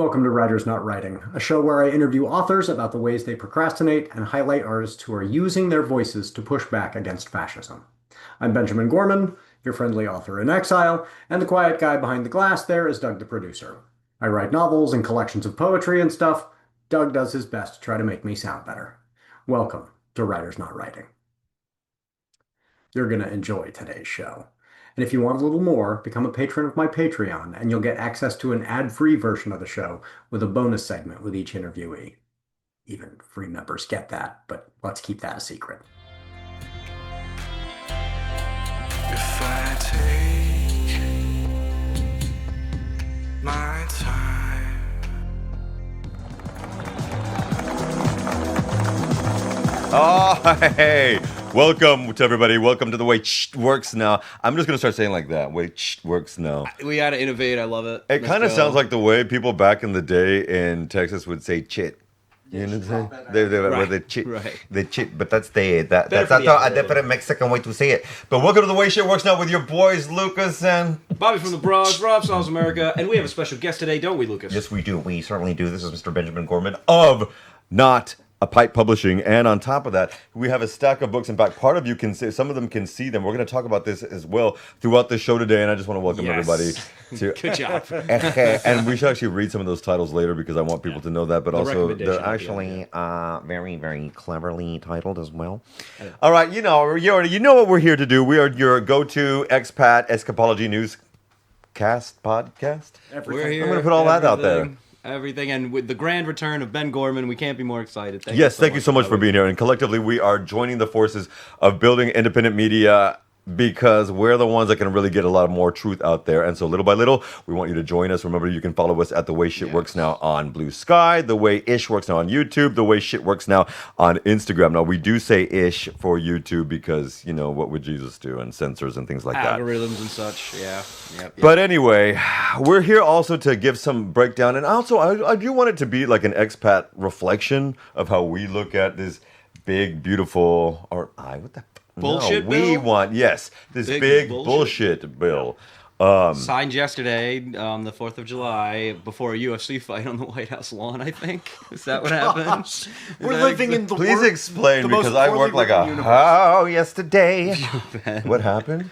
Welcome to Writers Not Writing, a show where I interview authors about the ways they procrastinate and highlight artists who are using their voices to push back against fascism. I'm Benjamin Gorman, your friendly author in exile, and the quiet guy behind the glass there is Doug the producer. I write novels and collections of poetry and stuff. Doug does his best to try to make me sound better. Welcome to Writers Not Writing. You're going to enjoy today's show. And if you want a little more, become a patron of my Patreon, and you'll get access to an ad-free version of the show with a bonus segment with each interviewee. Even free members get that, but let's keep that a secret. If I take my time, Oh, hey! Welcome to everybody. Welcome to the way works now. I'm just gonna start saying like that. Way works now. We gotta innovate. I love it. It kind of sounds like the way people back in the day in Texas would say "chit." You know what I'm saying? They chit, Right. they chit, but that's that's for the a algorithm. different Mexican way to say it. But welcome to the way shit works now with your boys Lucas and Bobby from the Bronx, Rob Songs America, and we have a special guest today, don't we, Lucas? yes, we do. We certainly do. This is Mr. Benjamin Gorman of NotAPipePublishing, and on top of that, we have a stack of books. In fact, part of you can see, some of them can see them. We're going to talk about this as well throughout the show today, and I just want to welcome Yes. everybody to. Good job. And we should actually read some of those titles later because I want people to know that. But The also, recommendation they're at the actually very, very cleverly titled as well. All right, you know what we're here to do. We are your go-to expat escapology newscast podcast. We're here. I'm gonna put all that out there. Everything, and with the grand return of Ben Gorman, we can't be more excited. Thank You so much for being here. And collectively, we are joining the forces of building independent media because we're the ones that can really get a lot more truth out there. And so little by little, we want you to join us. Remember, you can follow us at The Way Shit Works Now on Blue Sky, The Way Ish Works Now on YouTube, The Way Shit Works Now on Instagram. Now, we do say ish for YouTube because, you know, what would Jesus do? And censors and things like that. Algorithms and such, yeah. Yep. But anyway, we're here also to give some breakdown. And also, I do want it to be like an expat reflection of how we look at this big, beautiful, what the Bullshit no, we bill? want, yes, this big bullshit bill. Signed yesterday on the 4th of July before a UFC fight on the White House lawn, I think. Is that what happened? Is We're that living in the Please explain, the most because I poorly work like a written universe. how yesterday. What happened?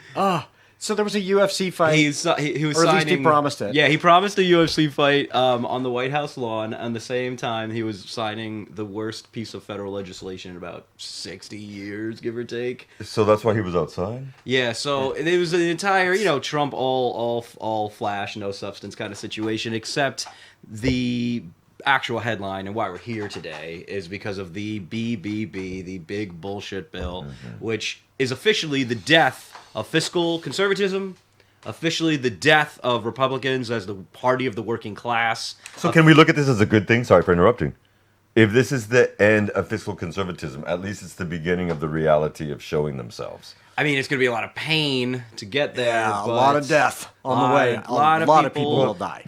So there was a UFC fight. He was Or at least he signing, promised it. Yeah, he promised a UFC fight on the White House lawn. And the same time, he was signing the worst piece of federal legislation in about 60 years, give or take. So that's why he was outside? Yeah, so it was an entire, Trump all flash, no substance kind of situation, except the actual headline and why we're here today is because of the BBB, the big bullshit bill, which is officially the death of fiscal conservatism, officially the death of Republicans as the party of the working class. So can we look at this as a good thing? Sorry for interrupting. If this is the end of fiscal conservatism, at least it's the beginning of the reality of showing themselves. I mean, it's going to be a lot of pain to get there. Yeah, a but lot of death on the way. A lot of people will die.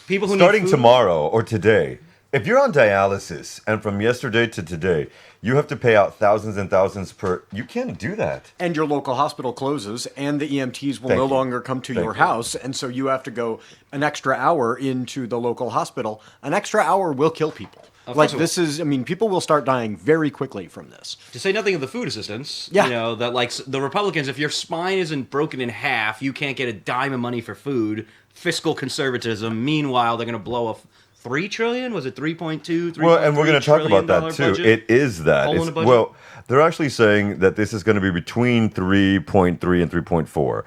People who Starting need food, tomorrow or today, if you're on dialysis and from yesterday to today, you have to pay out thousands and thousands per. You can't do that. And your local hospital closes, and the EMTs will Thank no you. longer come to Thank your you. house, and so you have to go an extra hour into the local hospital. An extra hour will kill people. Of Like course it this is, I mean, people will start dying very quickly from this. To say nothing of the food assistance, Yeah. that like the Republicans, if your spine isn't broken in half, you can't get a dime of money for food. Fiscal conservatism. Meanwhile, they're going to blow a $3 trillion. Was it 3.2? Well, and we're going to talk about that too. Budget? It is that. Hole in It's, the budget? well, they're actually saying that this is going to be between 3.3 and 3.4.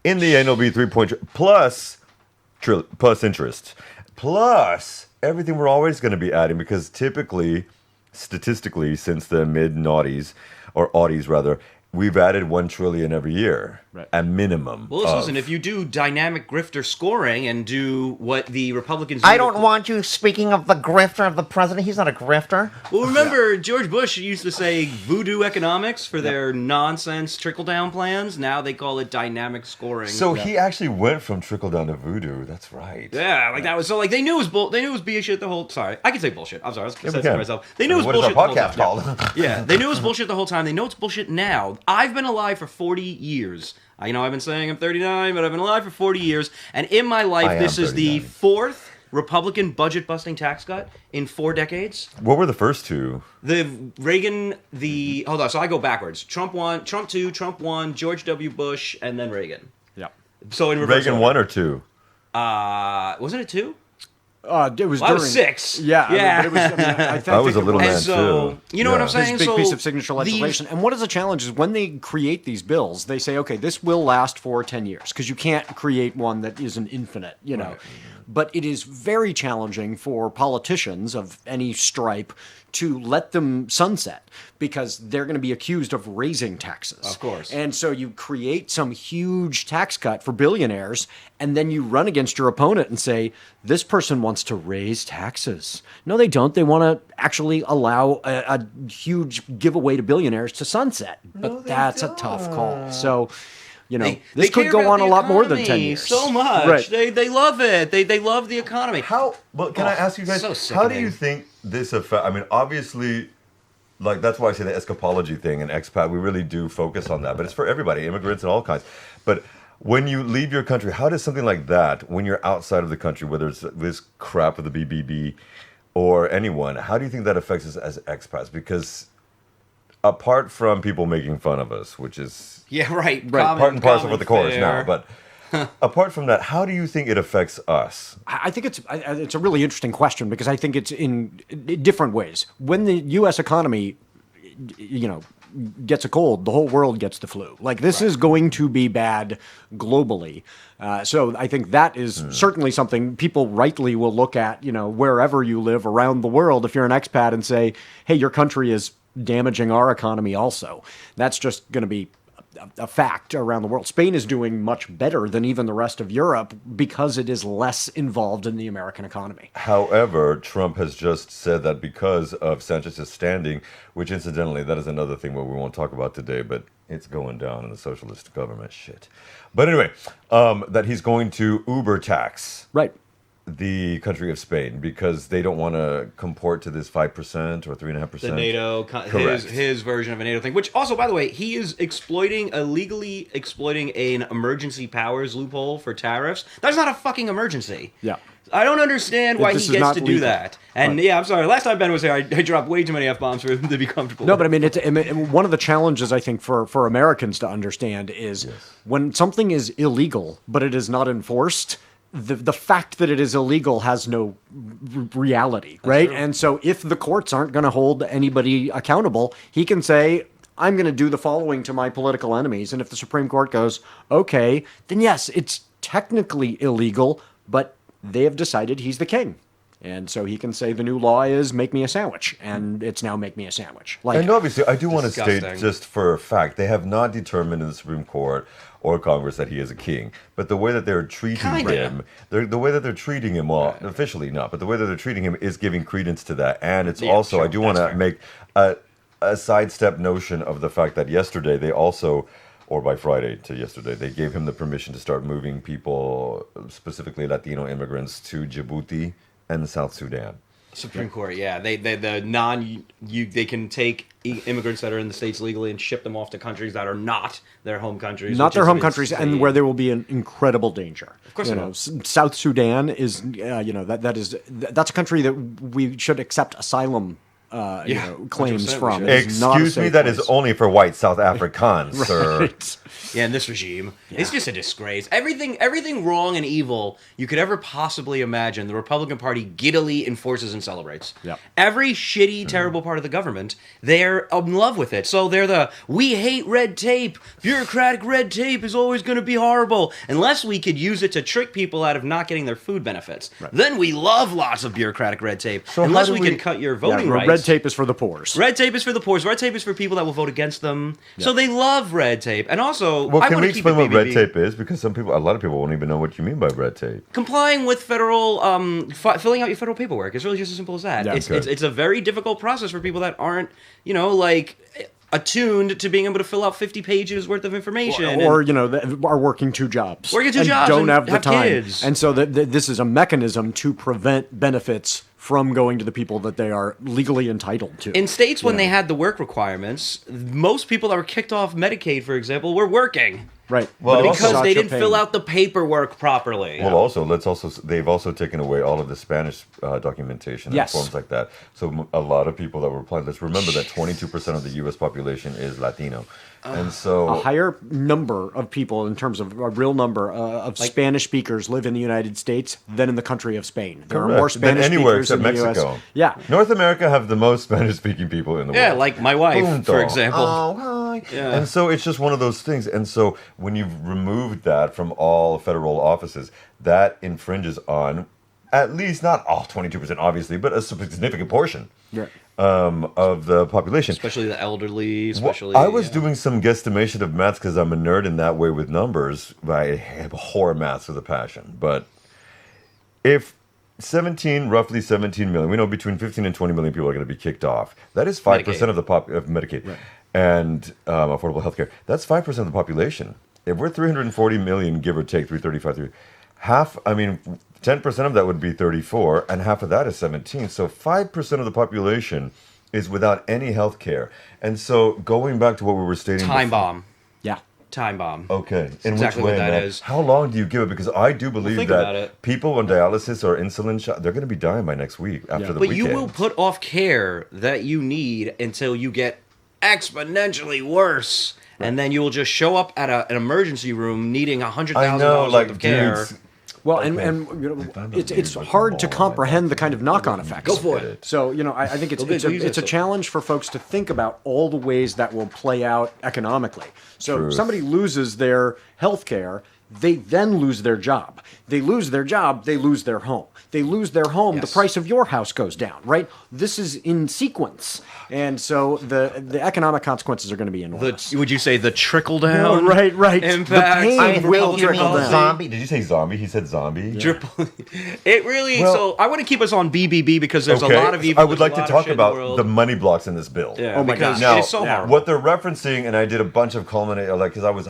In the end, it'll be 3. Plus interest, plus everything we're always going to be adding, because typically, statistically, since the mid noughties or aughties rather, we've added 1 trillion every year, Right. a minimum. Well, listen, if you do dynamic grifter scoring and do what the Republicans do I don't want you speaking of the grifter of the president. He's not a grifter. Well, remember, George Bush used to say voodoo economics for their nonsense trickle-down plans. Now they call it dynamic scoring. So he actually went from trickle down to voodoo. That's right. Yeah, like that was so. Like they knew it was they knew it was bullshit the whole. Sorry, I can say bullshit. I'm sorry, I was we saying can. myself. They knew it was What is bullshit. our the whole podcast time. called? Yeah, they knew it was bullshit the whole time. They know it's bullshit now. I've been alive for 40 years. I've been saying I'm 39, but I've been alive for 40 years, and in my life, I am this is the 39. fourth Republican budget-busting tax cut in 4 decades. What were the first two? Hold on, so I go backwards. Trump 1, Trump 2, Trump 1, George W. Bush, and then Reagan. Yeah. So in reverse Reagan order. 1 or 2? Wasn't it 2? It was Well, I during was 6. Yeah, Yeah. but it was. I mean, I think I was a it little And man so, too. you know what I'm Yeah. saying? This big So piece of signature these- legislation. And what is the challenge is when they create these bills, they say, okay, this will last for 10 years because you can't create one that isn't infinite, you know. But it is very challenging for politicians of any stripe to let them sunset because they're going to be accused of raising taxes. Of course. And so you create some huge tax cut for billionaires, and then you run against your opponent and say, this person wants to raise taxes. No, they don't. They want to actually allow a huge giveaway to billionaires to sunset. But that's a tough call. So, you know, this could care go about on a the lot more than 10 economy years. So much. Right. They love it. They love the economy. But can I ask you guys, so how do sickening. you think this affect? I mean, obviously, like that's why I say the escapology thing and expat. We really do focus on that, but it's for everybody, immigrants and all kinds. But when you leave your country, how does something like that, when you're outside of the country, whether it's this crap of the BBB or anyone, how do you think that affects us as expats? Because apart from people making fun of us, which is Yeah, right. part and parcel with the chorus fair. now, but apart from that, how do you think it affects us? I think it's a really interesting question because I think it's in different ways. When the U.S. economy, you know, gets a cold, the whole world gets the flu. Like this is going to be bad globally. So I think that is certainly something people rightly will look at, you know, wherever you live around the world. If you're an expat and say, hey, your country is damaging our economy also. That's just going to be a fact around the world. Spain is doing much better than even the rest of Europe because it is less involved in the American economy. However, Trump has just said that because of Sanchez's standing, which incidentally, that is another thing where we won't talk about today, but it's going down in the socialist government shit. But anyway, that he's going to Uber tax Right. the country of Spain because they don't want to comport to this 5% or 3.5%. The NATO, Correct. his version of a NATO thing, which also, by the way, he is illegally exploiting an emergency powers loophole for tariffs. That's not a fucking emergency. Yeah. I don't understand why This he is gets not to do legal. that. And Right. yeah, I'm sorry. Last time Ben was here, I dropped way too many F-bombs for him to be comfortable. No, but I mean, one of the challenges I think for Americans to understand is when something is illegal but it is not enforced, the fact that it is illegal has no reality, right? And so if the courts aren't going to hold anybody accountable, he can say, I'm going to do the following to my political enemies. And if the Supreme Court goes, okay, then yes, it's technically illegal, but they have decided he's the king. And so he can say the new law is make me a sandwich, and it's now make me a sandwich. Like, And obviously, I do want to state Disgusting. just for a fact, they have not determined in the Supreme Court or Congress that he is a king. But the way that they're treating Kinda. him, the way that they're treating him, well, officially not, but the way that they're treating him is giving credence to that. And it's Yeah, also, sure, I do want to that's fair. make a sidestep notion of the fact that yesterday they also, or by Friday to yesterday, they gave him the permission to start moving people, specifically Latino immigrants, to Djibouti and South Sudan. Supreme Court, yeah, they can take immigrants that are in the states legally and ship them off to countries that are not their home countries, not which their is home insane. countries, and where there will be an incredible danger. Of course you it know, will. South Sudan is, that's a country that we should accept asylum, claims 100% from. we It is not a Excuse me, safe that is place. only for white South Africans, sir. Right. Yeah, in this regime, it's just a disgrace. Everything wrong and evil you could ever possibly imagine, the Republican Party giddily enforces and celebrates. Yep. Every shitty, terrible part of the government, they're in love with it. So they're we hate red tape. Bureaucratic red tape is always going to be horrible unless we could use it to trick people out of not getting their food benefits. Then we love lots of bureaucratic red tape. So how unless do we we- can cut your voting Yeah, rights. red tape is for the poor. Red tape is for the poor. Red tape is for people that will vote against them. So they love red tape. And also, Well, I can want we to keep explain it what red BBB. tape is? Because a lot of people won't even know what you mean by red tape. Complying with federal, filling out your federal paperwork. It's really just as simple as that. Yeah. It's a very difficult process for people that aren't, attuned to being able to fill out 50 pages worth of information. Or are working two jobs. Working two and jobs don't and have the have time. kids. And so this is a mechanism to prevent benefits from going to the people that they are legally entitled to. in states when they had the work requirements, most people that were kicked off Medicaid, for example, were working. Right. Well, But it's because such they a didn't pain. fill out the paperwork properly. Well, also they've also taken away all of the Spanish documentation and Yes. forms like that. So a lot of people that were applying. Let's remember that 22% of the U.S. population is Latino, and so A higher number of people, in terms of a real number of Spanish speakers, live in the United States than in the country of Spain. There are more correct, than Spanish anywhere speakers except in the Mexico. U.S. Yeah. North America have the most Spanish-speaking people in the Yeah, world. like my wife, Punto. for example. Oh, hi. Yeah. And so it's just one of those things. And so when you've removed that from all federal offices, that infringes on at least not all 22%, obviously, but a significant portion Right. of the population. Especially the elderly, Well, especially... I was doing some guesstimation of maths because I'm a nerd in that way with numbers. I abhor maths with a passion. But if roughly 17 million, we know between 15 and 20 million people are going to be kicked off. That is 5% Medicaid. of the of Medicaid and affordable health care. That's 5% of the population. If we're 340 million, give or take, 335, half, 10% of that would be 34, and half of that is 17. So 5% of the population is without any health care. And so going back to what we were stating Time before- bomb. Yeah. Time bomb. Okay. In exactly which what way, that man? is. How long do you give it? Because I do believe think about that it. people on dialysis or insulin shot, they're going to be dying by next week after the But weekend. you will put off care that you need until you get exponentially worse. And then you will just show up at an emergency room needing I $100,000 know, worth like, of care. dudes. Well, Okay. and you know, If I'm a it's dude, like, hard to oh, comprehend the kind of knock-on effects. Go for it. So, I think Go get it's a Jesus. challenge for folks to think about all the ways that will play out economically. So, Truth. somebody loses their health care, they then lose their job. They lose their job, they lose their home. They lose their home, the Yes. price of your house goes down, right? This is in sequence. And so the economic consequences are going to be enormous. Would you say the trickle down? No, right. The Impact pain of will public trickle policy? down. Zombie? Did you say zombie? He said zombie. Triple. It really. Well- so I want to keep us on BBB because there's Okay, a lot of evil. I would like there's to a lot of talk shit in the about world. the money blocks in this bill. Yeah, Oh my because gosh. Now, it is so horrible. what they're referencing, and I did a bunch of because I was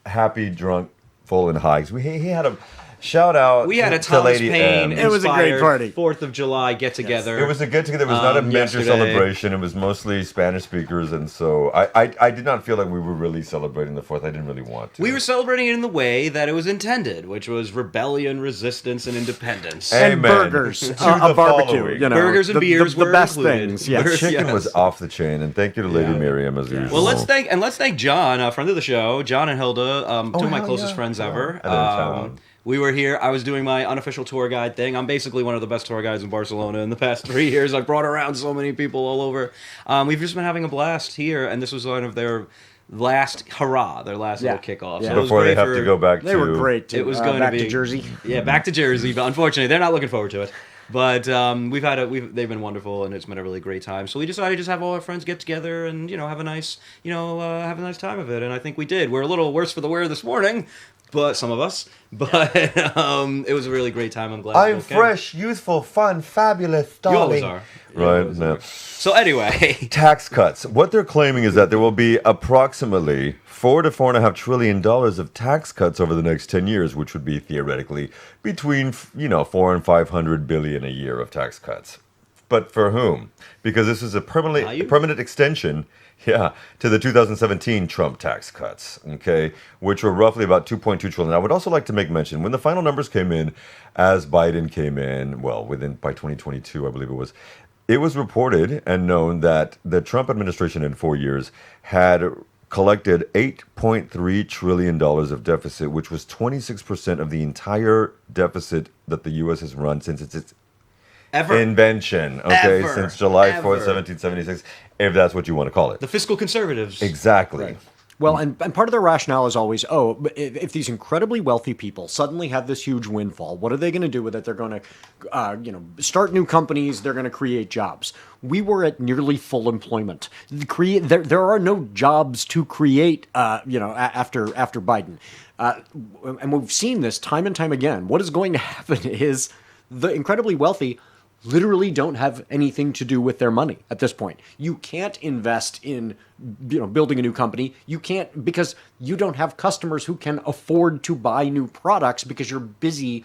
happy, drunk, full, and high. 'Cause he had a shout out. We had a to Thomas Lady Paine M. It was a great inspired party. 4th of July get together. It was a get together. It was not a major yesterday. celebration. It was mostly Spanish speakers, and so I did not feel like we were really celebrating the 4th. I didn't really want to. We were celebrating it in the way that it was intended, which was rebellion, resistance, and independence. Hey, And Amen. burgers, To a the barbecue, following. Burgers and the, beers the were best included. things. Yes. The chicken Yes. was off the chain, and thank you to Lady Miriam as usual. Well, let's thank John, a friend of the show, John and Hilda, two of my hell closest yeah. friends Yeah. ever. I didn't shout out. We were here. I was doing my unofficial tour guide thing. I'm basically one of the best tour guides in Barcelona in the past 3 years. I've brought around so many people all over. We've just been having a blast here, and this was one of their last hurrah, their last Yeah. little kickoff. Yeah. So it was Before they great have for- to go back They to. were great. Too. It was going to back be to Jersey. Yeah, back to Jersey, but unfortunately, they're not looking forward to it. But they've been wonderful, and it's been a really great time. So we decided to just have all our friends get together and have a nice time of it. And I think we did. We're a little worse for the wear this morning, but some of us. But it was a really great time. I'm glad. I'm you both came. fresh, youthful, fun, fabulous, You always darling. are. You Right? always No. are. So anyway, Tax cuts. What they're claiming is that there will be approximately $4 to $4.5 trillion of tax cuts over the next 10 years, which would be theoretically between 4 and 500 billion a year of tax cuts. But for whom? Because this is a permanent extension, to the 2017 Trump tax cuts, okay, which were roughly about 2.2 trillion. I would also like to make mention when the final numbers came in, as Biden came in, by 2022, I believe it was reported and known that the Trump administration in 4 years had collected $8.3 trillion of deficit, which was 26% of the entire deficit that the U.S. has run since its ever invention, Ever. since July 4th, Ever. 1776, if that's what you want to call it. the fiscal conservatives. Exactly. Well, and part of their rationale is always, but if these incredibly wealthy people suddenly have this huge windfall, what are they going to do with it? They're going to, start new companies. They're going to create jobs. We were at nearly full employment. There are no jobs to create, after Biden. And we've seen this time and time again. What is going to happen is the incredibly wealthy literally don't have anything to do with their money at this point. You can't invest in building a new company. You can't, because you don't have customers who can afford to buy new products because you're busy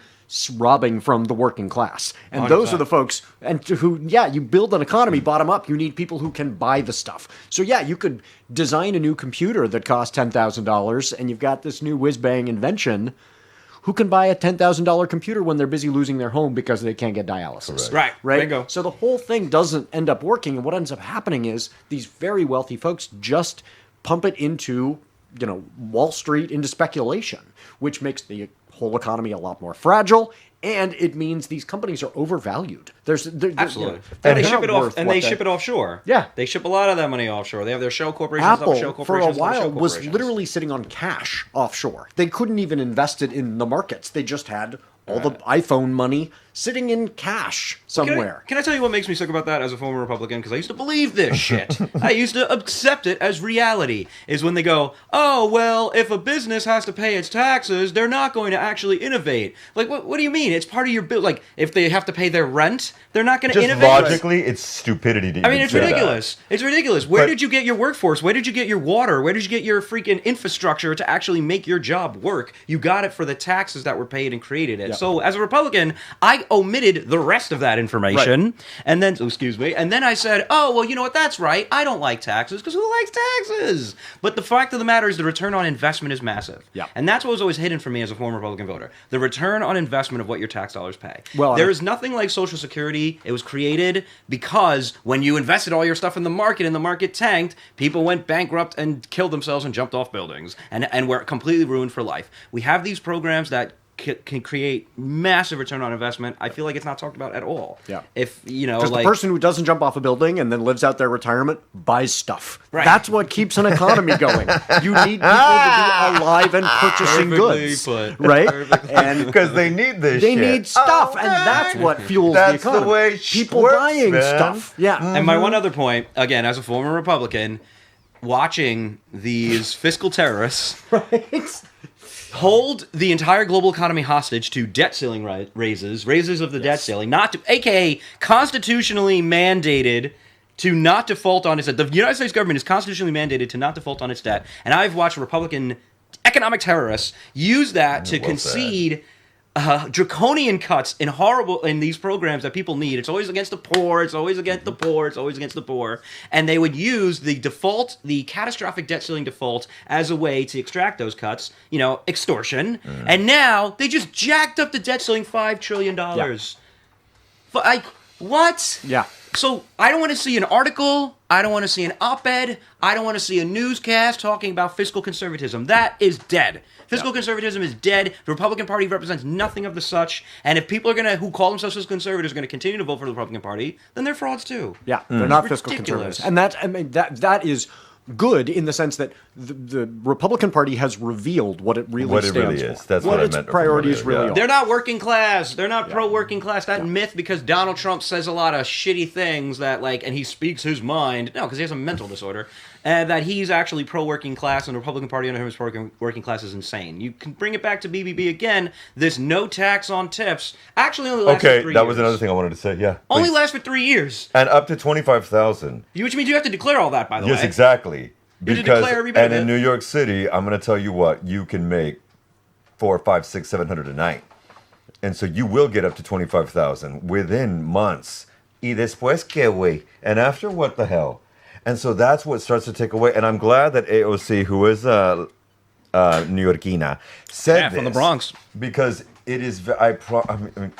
robbing from the working class. And those are the folks who, you build an economy bottom up. You need people who can buy the stuff. So you could design a new computer that costs $10,000 and you've got this new whiz-bang invention. Who can buy a $10,000 computer when they're busy losing their home because they can't get dialysis? Right. Bingo. So the whole thing doesn't end up working. And what ends up happening is these very wealthy folks just pump it into, Wall Street, into speculation, which makes the whole economy a lot more fragile. And it means these companies are overvalued. Absolutely. And they ship it off, and they ship it offshore. Yeah. They ship a lot of that money offshore. They have their shell corporations. Apple, for a while, was literally sitting on cash offshore. They couldn't even invest it in the markets. They just had all the iPhone money sitting in cash somewhere. Can I tell you what makes me sick about that as a former Republican? Because I used to believe this shit. I used to accept it as reality. Is when they go, oh, well, if a business has to pay its taxes, they're not going to actually innovate. Like, what do you mean? It's part of your bill. Like, if they have to pay their rent, they're not going to innovate. Just logically, it's stupidity to it's ridiculous. It's ridiculous. Where did you get your workforce? Where did you get your water? Where did you get your freaking infrastructure to actually make your job work? You got it for the taxes that were paid and created it. Yep. So, as a Republican, I omitted the rest of that information, and then I said, oh, well, you know what, that's right, I don't like taxes, because who likes taxes? But the fact of the matter is the return on investment is massive. Yeah. And that's what was always hidden from me as a former Republican voter. The return on investment of what your tax dollars pay. Well, there is nothing like Social Security. It was created because when you invested all your stuff in the market and the market tanked, people went bankrupt and killed themselves and jumped off buildings and were completely ruined for life. We have these programs that can create massive return on investment. I feel like it's not talked about at all. Yeah. If, because the person who doesn't jump off a building and then lives out their retirement buys stuff. Right. That's what keeps an economy going. You need people to be alive and purchasing goods. Right? And because they need this They shit. need stuff, and that's what fuels the economy. The way people works, buying man. stuff. Yeah. And my one other point, again, as a former Republican, watching these fiscal terrorists hold the entire global economy hostage to debt ceiling raises of the debt ceiling, aka constitutionally mandated to not default on its debt. The United States government is constitutionally mandated to not default on its debt, and I've watched Republican economic terrorists use that to concede draconian cuts in these programs that people need. It's always against the poor. It's always against the poor. It's always against the poor. And they would use the catastrophic debt ceiling default as a way to extract those cuts. Extortion. And now they just jacked up the debt ceiling $5 trillion. Yeah. What? Yeah. So I don't want to see an article. I don't want to see an op-ed. I don't want to see a newscast talking about fiscal conservatism. That is dead. Fiscal conservatism is dead. The Republican Party represents nothing of the such. And if people who call themselves fiscal conservatives are going to continue to vote for the Republican Party, then they're frauds too. Yeah, they're not fiscal Ridiculous. conservatives. And that is good in the sense that the Republican Party has revealed what it really stands is. for. That's what what I its meant priorities earlier, really yeah. are. They're not working class. They're not pro-working class. That myth, because Donald Trump says a lot of shitty things that, and he speaks his mind. No, because he has a mental disorder. That he's actually pro-working class, and the Republican Party under him is pro-working class is insane. You can bring it back to BBB again. This no tax on tips actually only lasts for 3 years. Okay, that was another thing I wanted to say, yeah. Only lasts for 3 years. And up to 25,000. Which means you have to declare all that, by the way. Yes, exactly. You have to declare every bit of in it. New York City, I'm going to tell you what, you can make 400, 500, 600, 700 a night. And so you will get up to 25,000 within months. Y después qué, güey? And after, what the hell? And so that's what starts to take away. And I'm glad that AOC, who is New Yorkina, said this. From the Bronx. Because it is, I mean,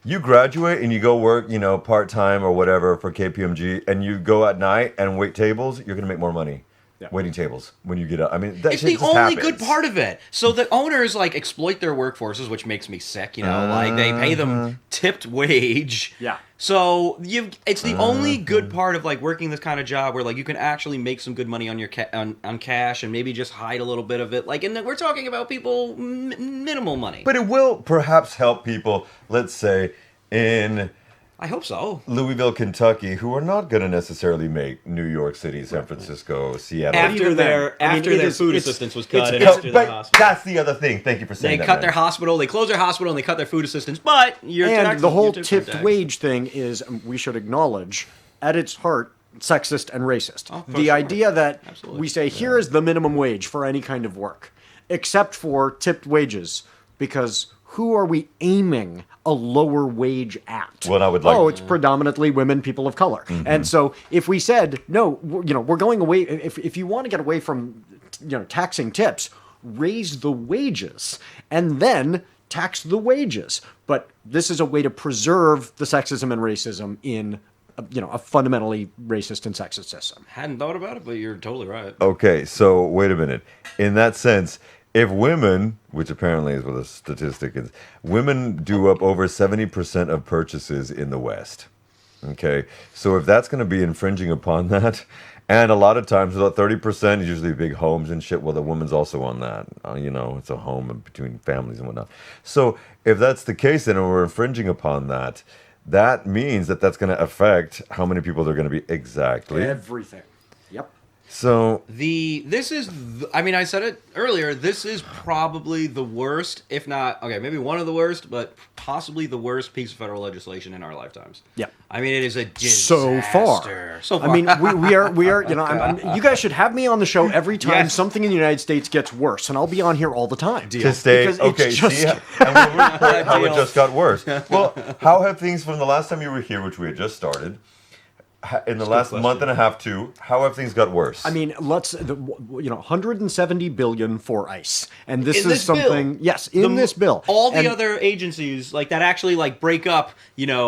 you graduate and you go work, part-time or whatever for KPMG, and you go at night and wait tables, you're going to make more money. Yeah. Waiting tables when you get up. I mean, it's the only good part of it. So the owners exploit their workforces, which makes me sick. They pay them tipped wage. Yeah. So it's the only good part of working this kind of job where you can actually make some good money on your on cash and maybe just hide a little bit of it. And we're talking about people minimal money. But it will perhaps help people. Let's say in I hope so. Louisville, Kentucky, who are not going to necessarily make New York City, San Francisco, Seattle. After even their then, I mean, it is- food it's- assistance was cut, and it's- after their But hospital. that's the other thing. Thank you for saying They that. cut man. their hospital, they closed their hospital, and they cut their food assistance. But your And taxes, the whole your tips are tipped taxed. wage thing is, we should acknowledge, at its heart, sexist and racist. Oh, for The sure. idea that Absolutely. we say, here is the minimum wage for any kind of work, except for tipped wages, because who are we aiming a lower wage at? Well, I would like- Oh, it's predominantly women, people of color. And so if we said, no, we're going away, if you want to get away from, taxing tips, raise the wages and then tax the wages. But this is a way to preserve the sexism and racism in a fundamentally racist and sexist system. Hadn't thought about it, but you're totally right. Okay, so wait a minute. In that sense, if women, which apparently is what the statistic is, women do up over 70% of purchases in the West. Okay, so if that's going to be infringing upon that, and a lot of times about 30% is usually big homes and shit. Well, the woman's also on that. It's a home between families and whatnot. So if that's the case, then and we're infringing upon that, that means that that's going to affect how many people they're going to be exactly. Everything. Yep. So I said it earlier, this is probably the worst, if not, okay, maybe one of the worst, but possibly the worst piece of federal legislation in our lifetimes. Yep. I mean, it is a disaster. So far. So far. I mean, we are. You guys should have me on the show every time Yes. something in the United States gets worse, and I'll be on here all the time. to stay Because okay. it's just- See, and we'll report how it Deal. just got worse. Well, how have things from the last time you were here, which we had just started, in the last month and a half too? How have things got worse? I mean, 170 billion for ICE, and this In is this bill. something. Yes, in this bill, All the And- other agencies that actually break up,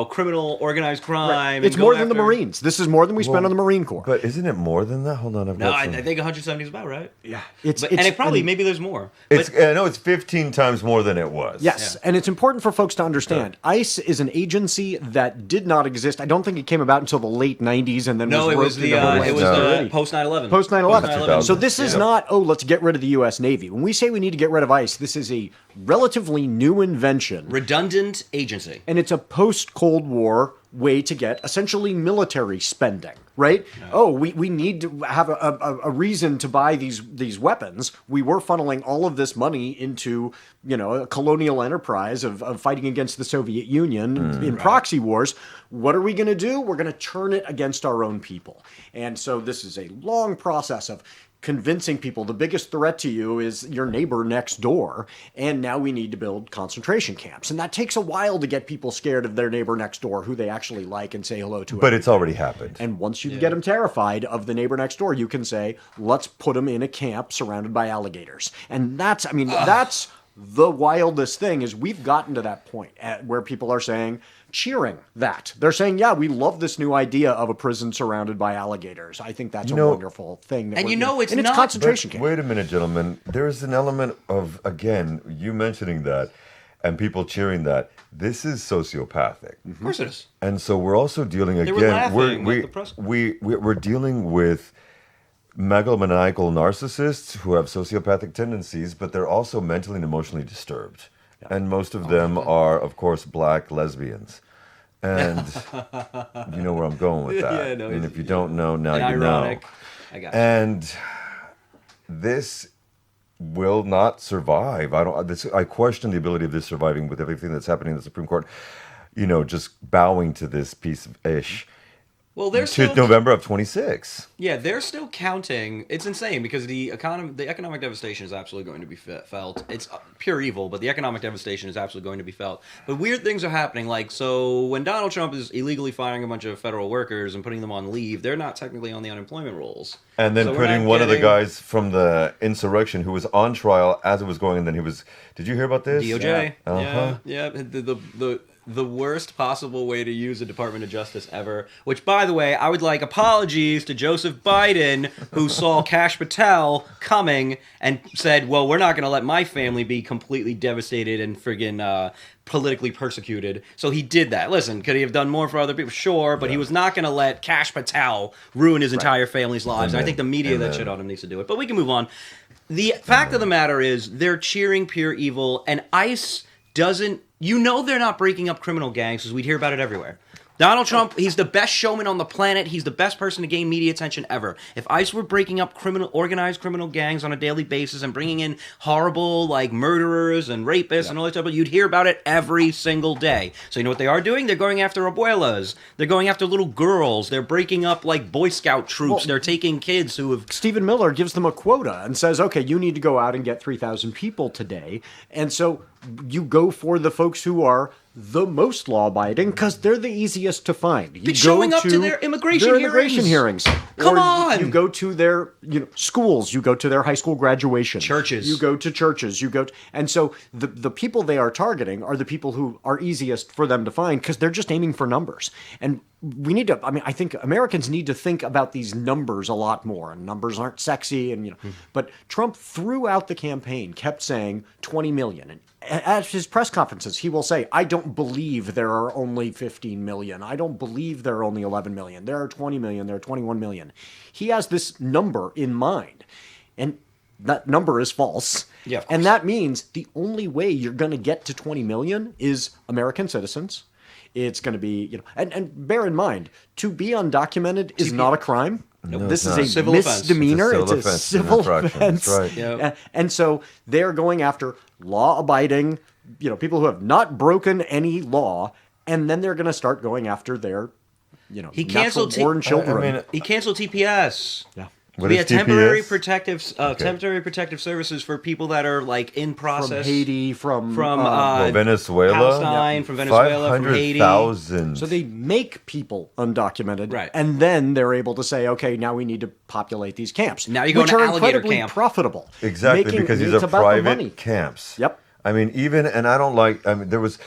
criminal organized crime. Right. and It's go more than the after- Marines. This is more than we spend on the Marine Corps. but isn't it more than that? Hold on, I've No, got I some. think 170 is about right. yeah, Maybe there's more. It's But I know it's 15 times more than it was. Yes, and it's important for folks to understand. ICE is an agency that did not exist. I don't think it came about until the late '90s, and then no, it was roped into the Homeland Security. post 9/11. Post 9/11. 2000. So this is not, let's get rid of the U.S. Navy. When we say we need to get rid of ICE, this is a relatively new invention. redundant agency. And it's a post-Cold War way to get essentially military spending, right? Oh, we need to have a reason to buy these weapons. We were funneling all of this money into, a colonial enterprise of fighting against the Soviet Union in proxy wars. What are we going to do? We're going to turn it against our own people. And so this is a long process of convincing people the biggest threat to you is your neighbor next door, and now we need to build concentration camps. And that takes a while to get people scared of their neighbor next door who they actually like and say hello to. But it's already happened. And once you get them terrified of the neighbor next door, you can say, let's put them in a camp surrounded by alligators. And that's the wildest thing is we've gotten to that point where people are cheering that. They're saying, yeah, we love this new idea of a prison surrounded by alligators. I think that's a wonderful thing. And it's and not- it's concentration camp. Wait a minute, gentlemen. There's an element of, again, you mentioning that and people cheering that. This is sociopathic. Of course it is. And so we're also dealing again. were laughing at the press. We're dealing with megalomaniacal narcissists who have sociopathic tendencies, but they're also mentally and emotionally disturbed. And most of them are, of course, black lesbians. And you know where I'm going with that. Yeah, no, and if you don't know, now you ironic. know. I got you. And this will not survive. I question the ability of this surviving with everything that's happening in the Supreme Court. Just bowing to this piece of ish. Well, they're To still November of 26. Yeah, they're still counting. It's insane because the economic devastation is absolutely going to be felt. It's pure evil, but the economic devastation is absolutely going to be felt. But weird things are happening. So when Donald Trump is illegally firing a bunch of federal workers and putting them on leave, they're not technically on the unemployment rolls. And then So we're putting not one of the getting- guys from the insurrection who was on trial as it was going, and then he was. Did you hear about this? DOJ. Uh-huh. Yeah. The worst possible way to use a Department of Justice ever. Which, by the way, I would like apologies to Joseph Biden, who saw Kash Patel coming and said, well, we're not going to let my family be completely devastated and friggin' politically persecuted. So he did that. Listen, could he have done more for other people? Sure, but he was not going to let Kash Patel ruin his entire family's lives. And I think the media that shit on him needs to do it. But we can move on. The fact of the matter is, they're cheering pure evil, and ICE doesn't... they're not breaking up criminal gangs, because we'd hear about it everywhere. Donald Trump, he's the best showman on the planet. He's the best person to gain media attention ever. If ICE were breaking up organized criminal gangs on a daily basis and bringing in horrible, like, murderers and rapists and all that stuff, you'd hear about it every single day. So you know what they are doing? They're going after abuelas. They're going after little girls. They're breaking up, like, Boy Scout troops. They're taking kids who have... Stephen Miller gives them a quota and says, okay, you need to go out and get 3,000 people today. And so you go for the folks who are the most law-abiding because they're the easiest to find. You showing up to their immigration hearings. Come Or on! You go to their schools. You go to their high school graduation. Churches. You go to churches. And so the people they are targeting are the people who are easiest for them to find because they're just aiming for numbers. And we need to, I think Americans need to think about these numbers a lot more. And numbers aren't sexy. And but Trump throughout the campaign kept saying 20 million. And at his press conferences, he will say, I don't believe there are only 15 million. I don't believe there are only 11 million. There are 20 million. There are 21 million. He has this number in mind. And that number is false. Yeah, and that means the only way you're going to get to 20 million is American citizens. It's going to be, and bear in mind, to be undocumented is not a crime. No, this it's is not. a Civil misdemeanor. offense. It's a civil offense. That's right. Yep. And so they're going after law-abiding, people who have not broken any law, and then they're going to start going after their, He canceled natural-born children. I mean, He canceled TPS. yeah. What We is had temporary TPS? protective services for people that are like in From process. Haiti, from Venezuela, Palestine, from Venezuela, from Haiti. 500,000. So they make people undocumented, Right. and then they're able to say, okay, now we need to populate these camps. Now you go which to are alligator incredibly camp. profitable. Exactly, because these it's are about the money. private camps. Yep. I mean, and I don't like, there was,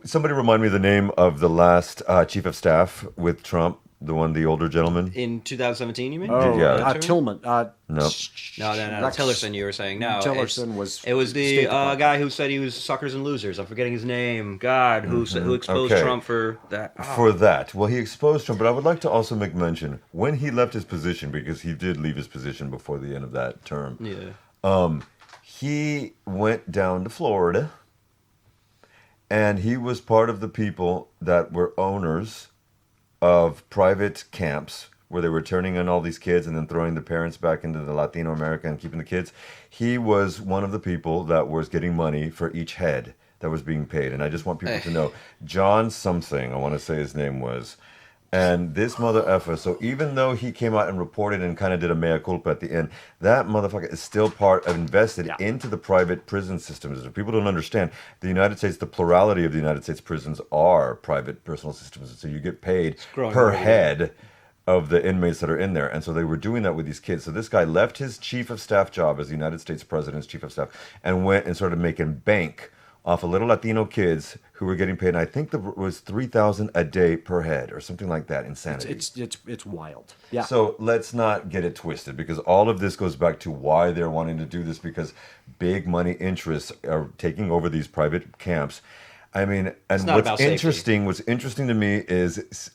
somebody remind me of the name of the last chief of staff with Trump, the older gentleman. In 2017, you mean? Oh, Yeah. Tillman. No. No. Rex- Tillerson, you were saying. No. Tillerson was It was the State Department. guy who said he was suckers and losers. I'm forgetting his name. God, who exposed Okay. Trump for that. Oh. For that. Well, he exposed Trump, but I would like to also make mention, when he left his position, because he did leave his position before the end of that term, Yeah. he went down to Florida, and he was part of the people that were owners of private camps where they were turning in all these kids and then throwing the parents back into the Latino America and keeping the kids. He was one of the people that was getting money for each head that was being paid. And I just want people to know, John something, I want to say his name was, and this mother effer, so even though he came out and reported and kind of did a mea culpa at the end, that motherfucker is still part of invested into the private prison systems. If people don't understand, the United States, the plurality of the United States prisons are private personal systems. So you get paid growing per every day. head of the inmates that are in there. And so they were doing that with these kids. So this guy left his chief of staff job as the United States president's chief of staff and went and started making bank off of little Latino kids who were getting paid. And I think it was $3,000 a day per head or something like that. Insanity. It's wild. Yeah. So let's not get it twisted, because all of this goes back to why they're wanting to do this, because big money interests are taking over these private camps. I mean, and not about safety. what's interesting to me is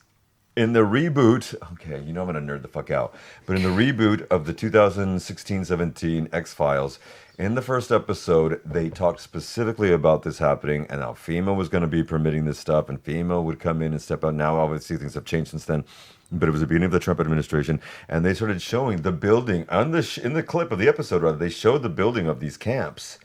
in the reboot, okay, I'm going to nerd the fuck out, but in the reboot of the 2016-17 X-Files, in the first episode, they talked specifically about this happening and how FEMA was going to be permitting this stuff, and FEMA would come in and step out. Now, obviously, things have changed since then, but it was the beginning of the Trump administration, and they started showing the building on in the clip of the episode. Rather, they showed the building of these camps,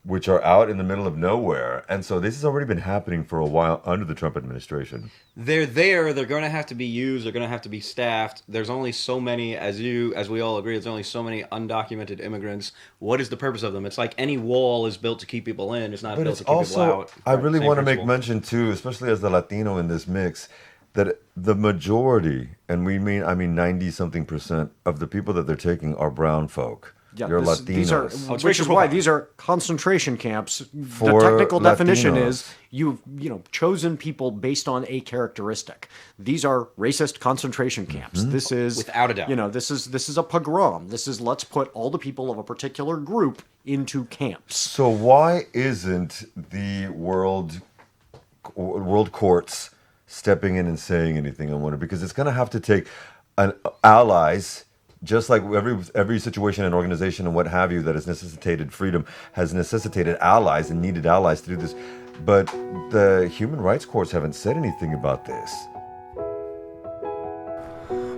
which are out in the middle of nowhere, and so this has already been happening for a while under the Trump administration. They're there. They're going to have to be used. They're going to have to be staffed. There's only so many, as we all agree, there's only so many undocumented immigrants. What is the purpose of them? It's like any wall is built to keep people in. It's not But built it's to keep people also, out. I really Same want to make principle. mention too, especially as the Latino in this mix, that the majority, and I mean 90-something% of the people that they're taking are brown folk. They're Latinos. These are, it's which racial is why profiling. these are concentration camps. For the technical definition Latinos. is you've chosen people based on a characteristic. These are racist concentration camps. This is Without a doubt. This is a pogrom. This is let's put all the people of a particular group into camps. So why isn't the world courts stepping in and saying anything? I wonder, because it's going to have to take allies. Just like every situation and organization and what have you that has necessitated freedom has necessitated allies and needed allies to do this. but the human rights courts haven't said anything about this.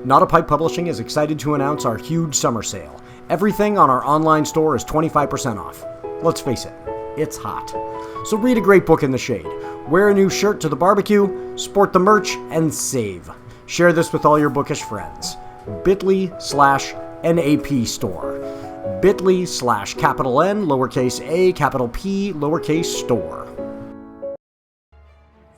NotAPipePublishing is excited to announce our huge summer sale. Everything on our online store is 25% off. Let's face it, it's hot. So read a great book in the shade, wear a new shirt to the barbecue, sport the merch, and save. Share this with all your bookish friends. bit.ly/NAP store. bit.ly/capital N, lowercase a, capital P, lowercase store.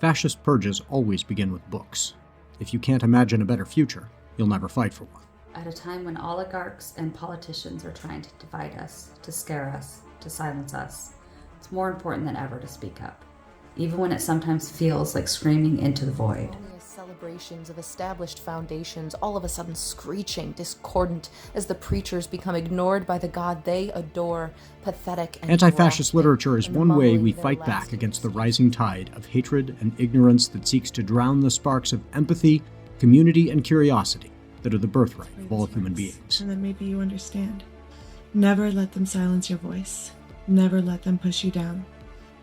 Fascist purges always begin with books. If you can't imagine a better future, you'll never fight for one. At a time when oligarchs and politicians are trying to divide us, to scare us, to silence us, it's more important than ever to speak up, even when it sometimes feels like screaming into the void. Only as celebrations of established foundations, all of a sudden screeching, discordant, as the preachers become ignored by the God they adore, pathetic and Anti-fascist grasping, literature is and the one way mumbling we their fight last back against the excuses. rising tide of hatred and ignorance that seeks to drown the sparks of empathy, community, and curiosity that are the birthright of all human beings. And then maybe you understand. Never let them silence your voice. Never let them push you down.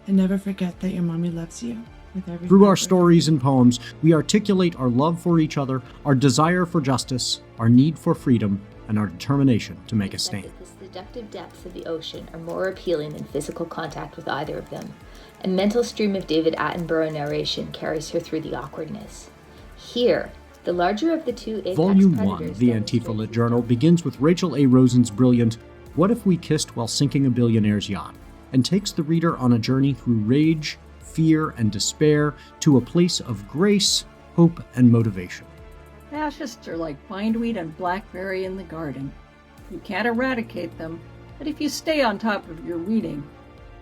And never forget that your mommy loves you with every Through our fiber. stories and poems, we articulate our love for each other, our desire for justice, our need for freedom, and our determination to make a stand. The seductive depths of the ocean are more appealing than physical contact with either of them. A mental stream of David Attenborough narration carries her through the awkwardness. Here, the larger of the two apex Volume 1, predators the demonstrates Antifa Lit Journal, begins with Rachel A. Rosen's brilliant "What If We Kissed While Sinking a Billionaire's Yacht?" and takes the reader on a journey through rage, fear, and despair to a place of grace, hope, and motivation. Fascists are like bindweed and blackberry in the garden. You can't eradicate them, but if you stay on top of your reading,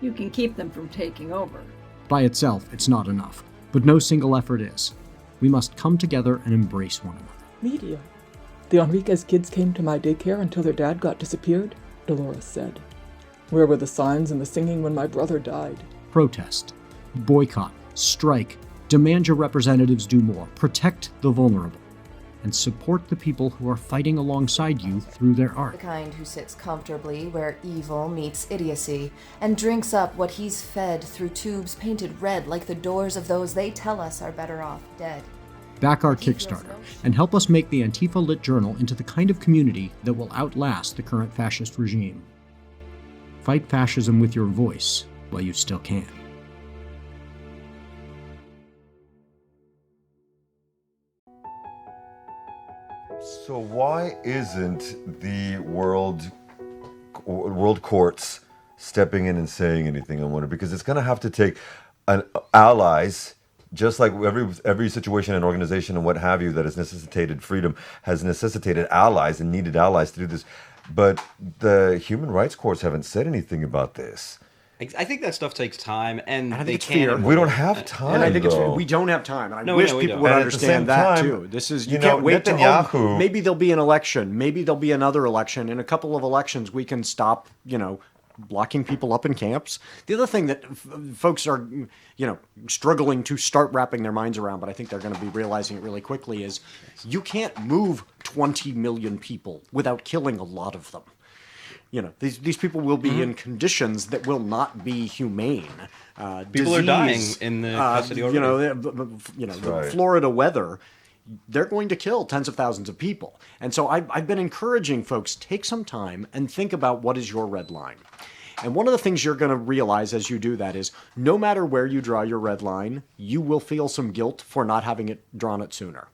you can keep them from taking over. By itself, it's not enough, but no single effort is. We must come together and embrace one another. Media. The Enriquez kids came to my daycare until their dad got disappeared, Dolores said. Where were the signs and the singing when my brother died? Protest, boycott, strike, demand your representatives do more, protect the vulnerable, and support the people who are fighting alongside you through their The art. kind who sits comfortably where evil meets idiocy and drinks up what he's fed through tubes painted red like the doors of those they tell us are better off dead. Back our Kickstarter and help us make the Antifa Lit Journal into the kind of community that will outlast the current fascist regime. Fight fascism with your voice while you still can. So why isn't the world courts stepping in and saying anything? I wonder, because it's going to have to take allies, just like every situation and organization and what have you that has necessitated freedom has necessitated allies and needed allies to do this. But the human rights courts haven't said anything about this. I think that stuff takes time, and I think they it's can. fear. We don't have time. And I think though. we don't have time. And I No, wish no, we people don't. would And at the same understand that time, too. This is, you you know, can't wait to, Netanyahu- maybe there'll be an election. Maybe there'll be another election. In a couple of elections, we can stop, blocking people up in camps. The other thing that folks are, struggling to start wrapping their minds around, but I think they're going to be realizing it really quickly, is you can't move 20 million people without killing a lot of them. These people will be in conditions that will not be humane. People are dying Disease, in the custody already. the right. Florida weather, they're going to kill tens of thousands of people. And so I've been encouraging folks, take some time and think about what is your red line. And one of the things you're going to realize as you do that is no matter where you draw your red line, you will feel some guilt for not having it drawn it sooner.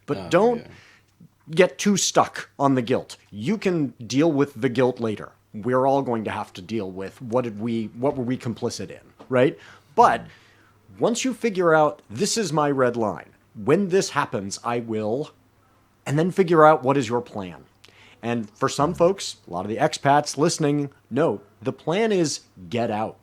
But don't get too stuck on the guilt. You can deal with the guilt later. We're all going to have to deal with what were we complicit in, right? But once you figure out this is my red line, when this happens, I will, and then figure out what is your plan. And for some folks, a lot of the expats listening know the plan is get out.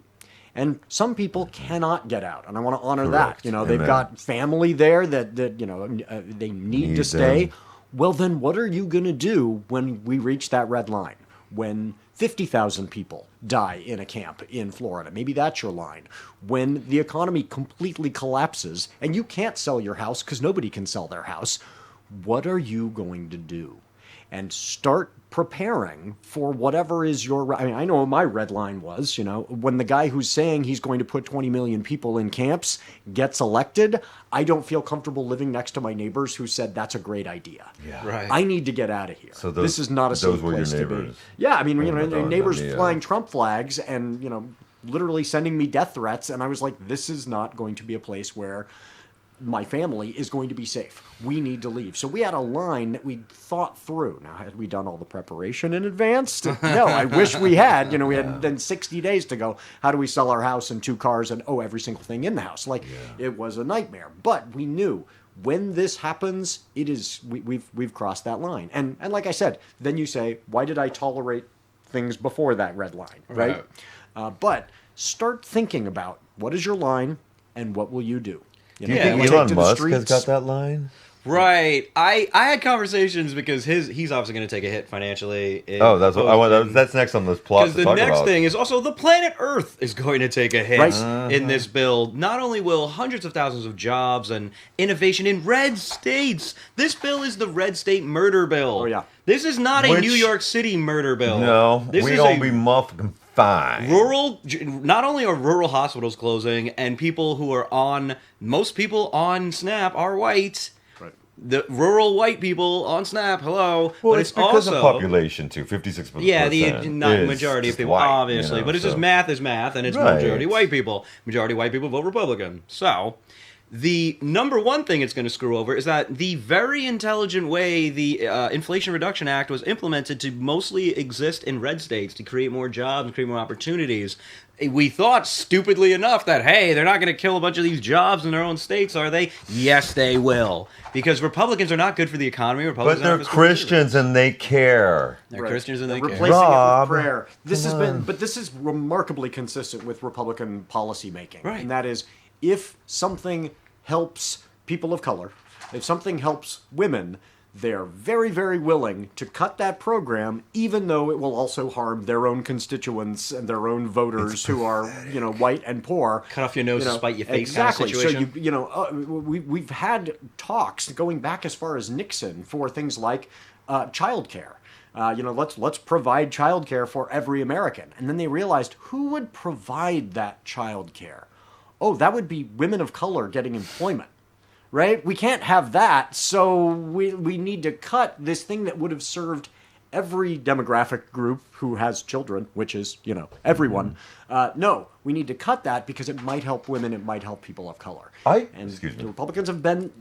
And some people cannot get out, and I want to honor Correct. that. They've Amen. got family there that they need to stay. them. Well, then what are you going to do when we reach that red line? When 50,000 people die in a camp in Florida, maybe that's your line. When the economy completely collapses and you can't sell your house because nobody can sell their house, what are you going to do? And start preparing for whatever is your, I mean, I know what my red line was, when the guy who's saying he's going to put 20 million people in camps gets elected, I don't feel comfortable living next to my neighbors who said that's a great idea. Yeah. Right. I need to get out of here. So this is not a safe place to be. Yeah, I mean, neighbors flying Trump flags and, literally sending me death threats, and I was like, this is not going to be a place where my family is going to be safe. We need to leave. So we had a line that we thought through. Now, had we done all the preparation in advance? No, I wish we had. We had then 60 days to go. How do we sell our house and 2 cars and every single thing in the house? It was a nightmare. But we knew when this happens, we've crossed that line. And like I said, then you say, why did I tolerate things before that red line, right? But start thinking about what is your line and what will you do? Do you think Elon Musk has got that line? Right. I had conversations because he's obviously going to take a hit financially. That's what I want. That's next on this plot. Because the next thing is also the planet Earth is going to take a hit in this bill. Not only will hundreds of thousands of jobs and innovation in red states. This bill is the red state murder bill. Oh yeah. This is not a New York City murder bill. No, we don't be motherfucking fine. Not only are rural hospitals closing, and most people on SNAP are white. Right. The rural white people on SNAP, hello. Well, but it's because of population too, 56%. Yeah, the majority of people, white, obviously. But it's just math is math, and it's majority white people. Majority white people vote Republican. So the number one thing it's going to screw over is that the very intelligent way the Inflation Reduction Act was implemented to mostly exist in red states to create more jobs and create more opportunities. We thought, stupidly enough, that, hey, they're not going to kill a bunch of these jobs in their own states, are they? Yes, they will. Because Republicans are not good for the economy. But they're Christians and they care. They're Christians and they care. Replacing it with prayer. This is remarkably consistent with Republican policy making. Right. And that is, if something helps people of color, if something helps women, they're very, very willing to cut that program, even though it will also harm their own constituents and their own voters who are, white and poor. Cut off your nose to spite your face. Exactly. Kind of situation. So we've had talks going back as far as Nixon for things like childcare. Let's provide childcare for every American. And then they realized, who would provide that childcare? Oh, that would be women of color getting employment. Right? We can't have that, so we need to cut this thing that would have served every demographic group who has children, which is, everyone. No, we need to cut that because it might help women, it might help people of color. The Republicans have been,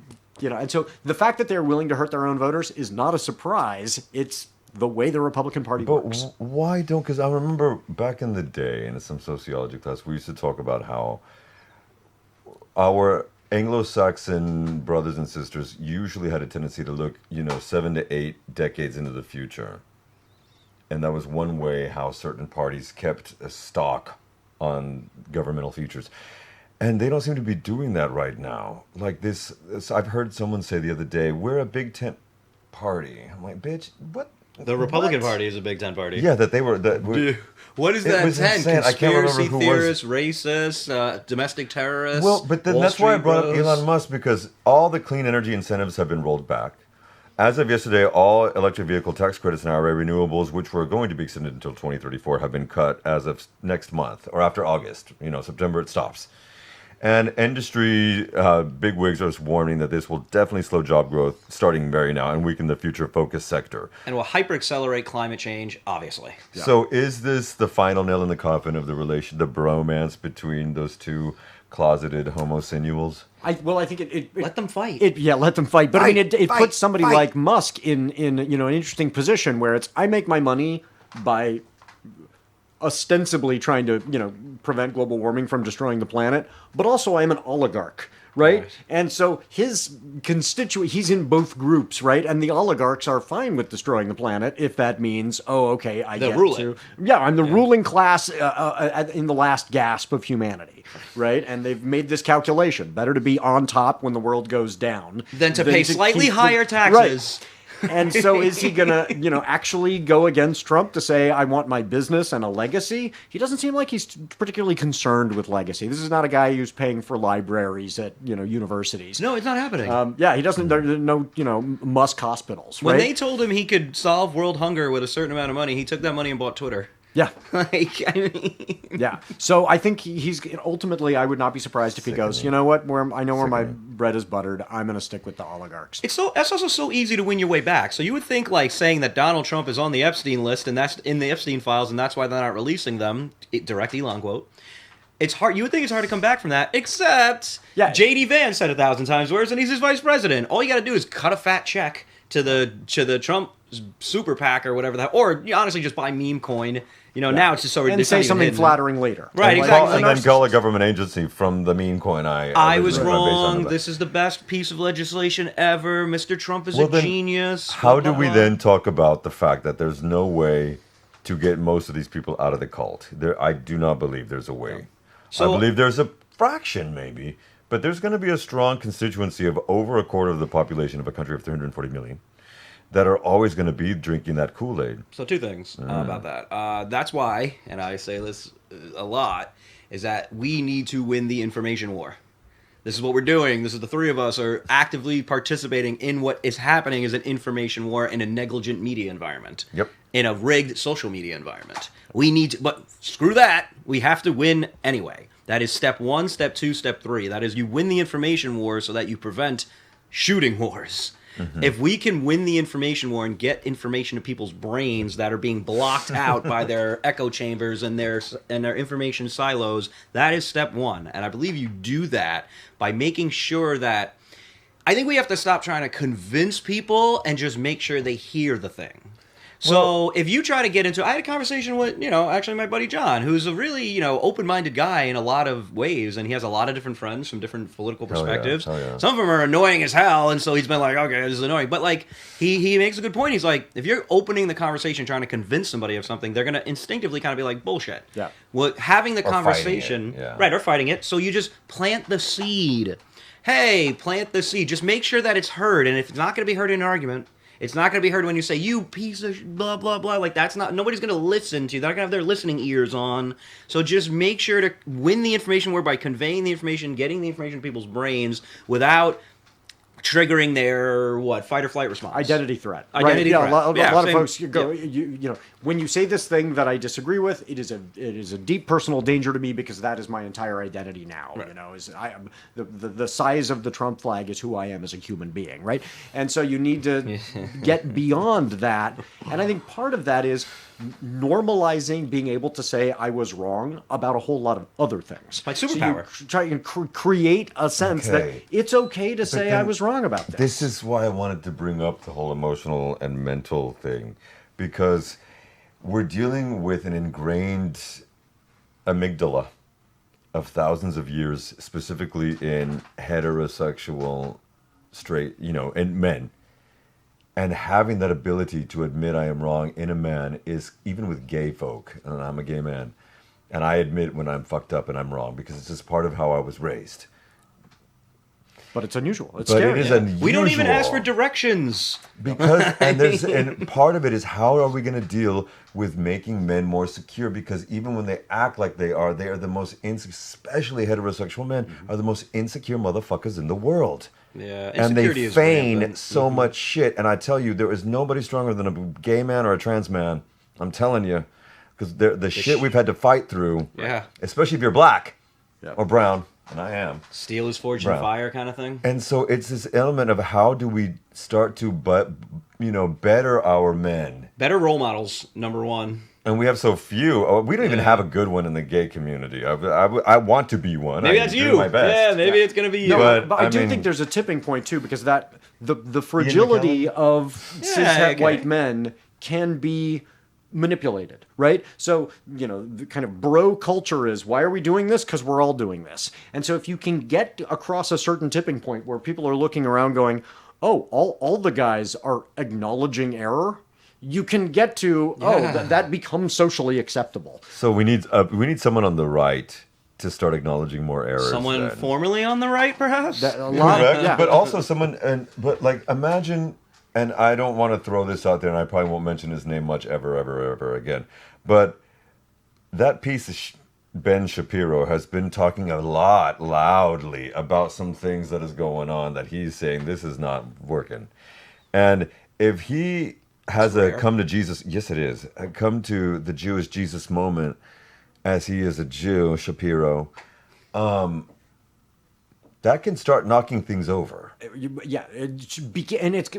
and so the fact that they're willing to hurt their own voters is not a surprise. It's the way the Republican Party works. But why don't, because I remember back in the day in some sociology class, we used to talk about how our Anglo-Saxon brothers and sisters usually had a tendency to look, 7 to 8 decades into the future. And that was one way how certain parties kept a stock on governmental futures. And they don't seem to be doing that right now. Like this I've heard someone say the other day, we're a Big Tent party. I'm like, bitch, what? The Republican Party is a Big Tent party. Yeah, that they were. What is that tent? Conspiracy theorists, racists, domestic terrorists. Well, but then that's why I brought up Elon Musk, because all the clean energy incentives have been rolled back. As of yesterday, all electric vehicle tax credits and IRA renewables, which were going to be extended until 2034, have been cut as of next month or after August. September it stops. And industry bigwigs are warning that this will definitely slow job growth starting very now and weaken the future-focused sector. And will hyper-accelerate climate change, obviously. Yeah. So is this the final nail in the coffin of the bromance between those two closeted homosensuals? I think it let them fight. Let them fight. But it puts somebody like Musk in an interesting position where it's, I make my money by ostensibly trying to, prevent global warming from destroying the planet, but also I'm an oligarch, right? And so his he's in both groups, right? And the oligarchs are fine with destroying the planet if that means, I'm the ruling class in the last gasp of humanity, right? And they've made this calculation: better to be on top when the world goes down than to pay slightly higher taxes. Right. And so is he going to, actually go against Trump to say, I want my business and a legacy? He doesn't seem like he's particularly concerned with legacy. This is not a guy who's paying for libraries at, universities. No, it's not happening. Yeah, he doesn't, there are no, Musk hospitals, When right? they told him he could solve world hunger with a certain amount of money, he took that money and bought Twitter. Yeah. I mean... Yeah. So I think he's ultimately, I would not be surprised if he goes, you know what, I know where my bread is buttered. I'm going to stick with the oligarchs. That's also so easy to win your way back. So you would think saying that Donald Trump is on the Epstein list and that's in the Epstein files and that's why they're not releasing them, direct Elon quote. It's hard. You would think it's hard to come back from that, except J.D. Vance said 1,000 times worse, and he's his vice president. All you got to do is cut a fat check to the Trump super PAC or whatever that, or honestly just buy meme coin. Now it's just so and say something flattering later. Right, exactly. And then call a government agency from the meme coin. I was wrong. This is the best piece of legislation ever. Mr. Trump is a genius. How do we then talk about the fact that there's no way to get most of these people out of the cult? I do not believe there's a way. I believe there's a fraction, maybe, but there's going to be a strong constituency of over a quarter of the population of a country of 340 million that are always going to be drinking that Kool-Aid. So two things about that. That's why, and I say this a lot, is that we need to win the information war. This is what we're doing. This is the three of us are actively participating in what is happening as an information war in a negligent media environment. Yep. In a rigged social media environment. We need to, but screw that. We have to win anyway. That is step 1, step 2, step 3. That is you win the information war so that you prevent shooting wars. Mm-hmm. If we can win the information war and get information to people's brains that are being blocked out by their echo chambers and their information silos, that is step 1. And I believe you do that by making sure that I think we have to stop trying to convince people and just make sure they hear the thing. So if you try to get into, I had a conversation with, actually my buddy John, who's a really, open-minded guy in a lot of ways, and he has a lot of different friends from different political perspectives. Yeah. Some of them are annoying as hell, and so he's been like, okay, this is annoying. But he makes a good point. He's like, if you're opening the conversation trying to convince somebody of something, they're going to instinctively kind of be like, bullshit. Yeah. Well, having the conversation, right, or fighting it, so you just plant the seed. Hey, plant the seed. Just make sure that it's heard, and if it's not going to be heard in an argument, it's not going to be heard when you say, you piece of blah, blah, blah. That's not, nobody's going to listen to you. They're not going to have their listening ears on. So just make sure to win the information war by conveying the information, getting the information to people's brains without triggering their, fight or flight response. Identity threat. Identity threat. A lot of folks, when you say this thing that I disagree with, it is a deep personal danger to me because that is my entire identity now. Right. The size of the Trump flag is who I am as a human being, right? And so you need to get beyond that. And I think part of that is normalizing being able to say I was wrong about a whole lot of other things. Like superpower. So you try and create a sense that it's okay to say I was wrong about this. This is why I wanted to bring up the whole emotional and mental thing, because we're dealing with an ingrained amygdala of thousands of years, specifically in heterosexual, straight, and men. And having that ability to admit I am wrong in a man is, even with gay folk, and I'm a gay man, and I admit when I'm fucked up and I'm wrong because it's just part of how I was raised. But it's unusual. It's scary. It is unusual. We don't even ask for directions. Because and part of it is how are we going to deal with making men more secure? Because even when they act like they are the most, especially heterosexual men, are the most insecure motherfuckers in the world. Yeah, and they feign rampant. so much shit. And I tell you, there is nobody stronger than a gay man or a trans man. I'm telling you, because the shit we've had to fight through. Yeah, especially if you're black or brown. And I am. Steel is forged in fire kind of thing. And so it's this element of how do we start to better our men. Better role models, number one. And we have so few. We don't even have a good one in the gay community. I want to be one. Maybe that's you. My best. Yeah, maybe it's going to be you. No, but I do think there's a tipping point too, because that the fragility of cishet white men can be manipulated, right? So, the kind of bro culture is, why are we doing this? Because we're all doing this. And so if you can get across a certain tipping point where people are looking around going, oh, all the guys are acknowledging error, you can get to, that becomes socially acceptable. So we need someone on the right to start acknowledging more errors. Someone formerly on the right, perhaps? A lot, correct, but also someone, imagine and I don't want to throw this out there, and I probably won't mention his name much ever again, but that piece of Ben Shapiro has been talking a lot loudly about some things that is going on that he's saying this is not working. And if he has a come to Jesus, yes it is, a come to the Jewish Jesus moment as he is a Jew, Shapiro, that can start knocking things over. Yeah,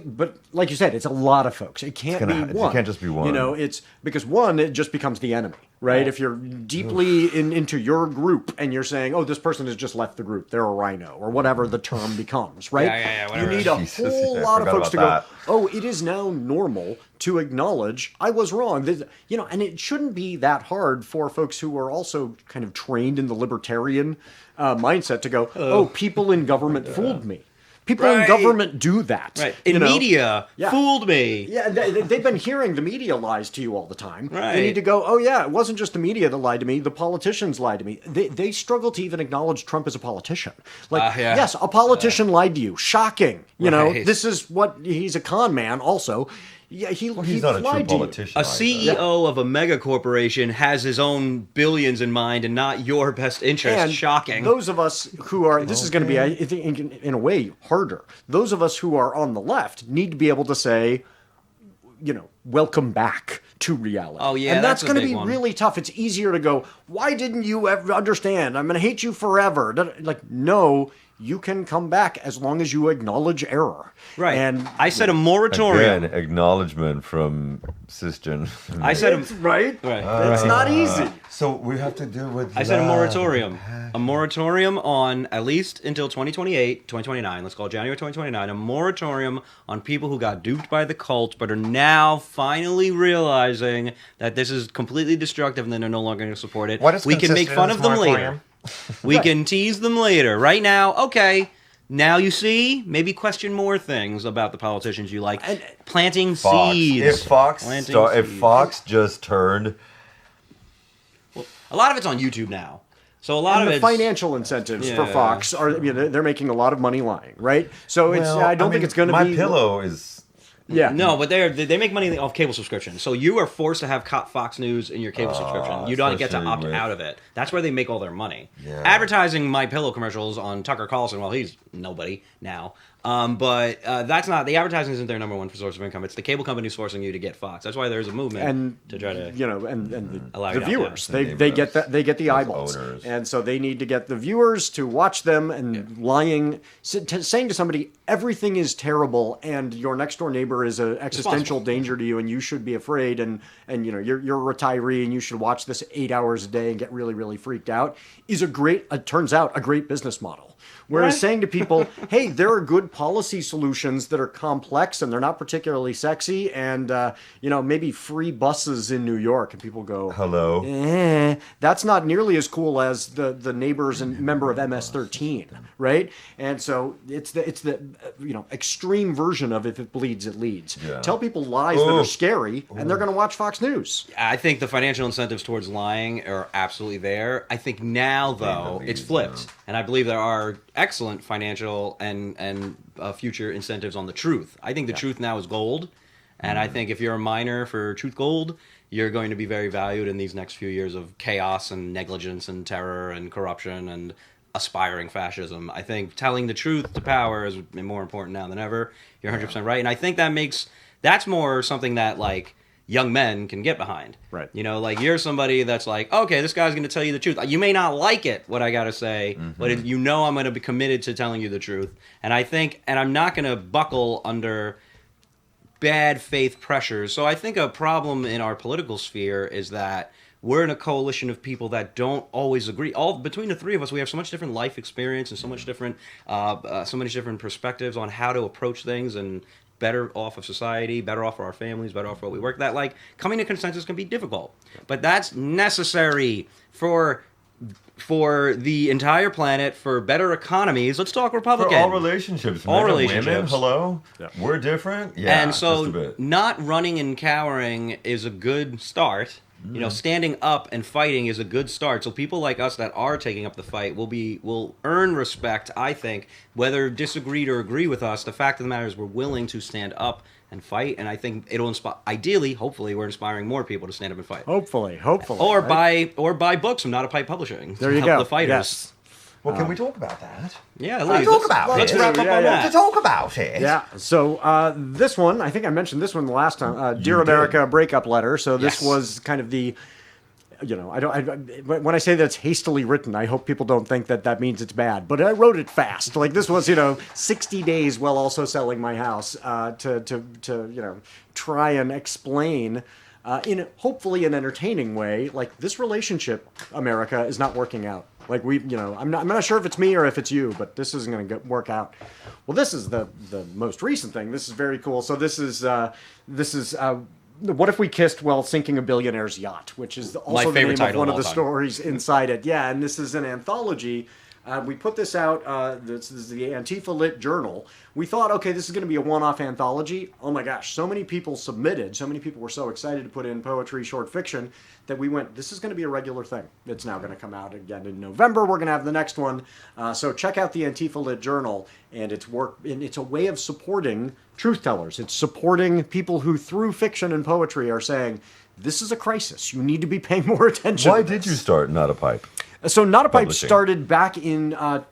but like you said, it's a lot of folks. It can't be one. It can't just be one. You know, it's because one, it just becomes the enemy, right? If you're deeply into your group and you're saying, "Oh, this person has just left the group; they're a rhino," or whatever the term becomes, right? Whatever. You need a whole lot of folks to go, "Oh, it is now normal to acknowledge I was wrong." You know, and it shouldn't be that hard for folks who are also kind of trained in the libertarian mindset to go, "Oh, people in government fooled me." People in government do that. Right. In media, fooled me. Yeah, they've been hearing the media lies to you all the time. Right. They need to go, oh yeah, it wasn't just the media that lied to me, the politicians lied to me. They struggle to even acknowledge Trump as a politician. Like, yes, a politician lied to you. Shocking. You know, this is what, he's a con man also. Yeah, he's not a true politician. A CEO of a mega corporation has his own billions in mind and not your best interest. And shocking. Those of us who are, this is going to be, I think, in a way, harder. Those of us who are on the left need to be able to say, you know, welcome back to reality. Oh, yeah, and that's a going to big be one. really tough. It's easier to go, why didn't you ever understand? I'm going to hate you forever. Like, no, you can come back as long as you acknowledge error. Right. And I said a moratorium. Again, acknowledgement from cisgen. I said right. It's not easy. So we have to do with I said a moratorium. A moratorium on at least until 2028, 2029. Let's call it January 2029. A moratorium on people who got duped by the cult but are now finally realizing that this is completely destructive and then they're no longer going to support it. We can make fun of them later. We can tease them later. Right now, okay. Now you see, maybe question more things about the politicians you like. And planting seeds. If Fox just turned, well, a lot of it's on YouTube now. So a lot of the it's financial incentives for Fox are, you know, they're making a lot of money lying, right? So it's I don't think it's going to be. My Pillow is. Yeah. No, but they make money off cable subscription. So you are forced to have Fox News in your cable subscription. You don't get to opt out of it. That's where they make all their money. Yeah. Advertising My Pillow commercials on Tucker Carlson, well, he's nobody now. But that's not, the advertising isn't their number one source of income. It's the cable companies forcing you to get Fox. That's why there's a movement to try to, you know, and allow the viewers. They get the eyeballs, owners. and so they need to get the viewers to watch them. And lying, saying to somebody everything is terrible and your next door neighbor is an existential danger to you and you should be afraid and you know you're a retiree and you should watch this 8 hours a day and get really freaked out is turns out a great business model. Whereas saying to people, hey, there are good policy solutions that are complex and they're not particularly sexy and, you know, maybe free buses in New York. And people go, hello. That's not nearly as cool as the neighbors and member of MS-13, right? And so it's the you know, extreme version of if it bleeds, it leads. Yeah. Tell people lies that are scary and they're going to watch Fox News. I think the financial incentives towards lying are absolutely there. I think now, though, it's flipped. And I believe there are excellent financial and future incentives on the truth. I think the truth now is gold. And I think if you're a miner for truth gold, you're going to be very valued in these next few years of chaos and negligence and terror and corruption and aspiring fascism. I think telling the truth to power is more important now than ever. You're 100% right. And I think that's more something that, like, young men can get behind. Right. You know, like, you're somebody that's like, okay, this guy's going to tell you the truth. You may not like it, what I got to say, but you know I'm going to be committed to telling you the truth. And I think, and I'm not going to buckle under bad faith pressures. So I think a problem in our political sphere is that we're in a coalition of people that don't always agree. Between the three of us, we have so much different life experience and so much different, so many different perspectives on how to approach things and better off of society, better off for our families, better off for what we work. That, like, coming to consensus can be difficult, but that's necessary for the entire planet, for better economies. Let's talk Republican. For all relationships. All men relationships. Women, hello? Yeah. We're different? Yeah, and so just a bit. not running and cowering is a good start. You know, standing up and fighting is a good start. So people like us that are taking up the fight will earn respect, I think, whether disagreed or agree with us. The fact of the matter is we're willing to stand up and fight, and I think it'll inspire. Ideally, hopefully, we're inspiring more people to stand up and fight. Hopefully, or right? buy books from NotAPipePublishing. There you to go. help the fighters. Yes. Well, can we talk about that? Yeah, let's talk about it. Let's wrap up on that. To talk about it. Yeah. So this one, I think I mentioned this one the last time. Dear America breakup letter. So this was kind of the, you know, when I say that it's hastily written, I hope people don't think that that means it's bad. But I wrote it fast. Like this was, 60 days while also selling my house to try and explain. In hopefully an entertaining way, like this relationship, America, is not working out. Like I'm not sure if it's me or if it's you, but this isn't going to work out. Well, this is the most recent thing. This is very cool. So this is What If We Kissed While Sinking a Billionaire's Yacht, which is also the name of one of the stories inside it. Yeah, and this is an anthology. We put this out, this is the Antifa Lit Journal. We thought, okay, this is going to be a one-off anthology. Oh my gosh, so many people submitted, so many people were so excited to put in poetry, short fiction, that we went, this is going to be a regular thing. It's now going to come out again in November. We're going to have the next one. So check out the Antifa Lit Journal, and it's a way of supporting truth tellers. It's supporting people who, through fiction and poetry, are saying, this is a crisis. You need to be paying more attention. Why did you start Not a Pipe? So NotAPipe Publishing. started back in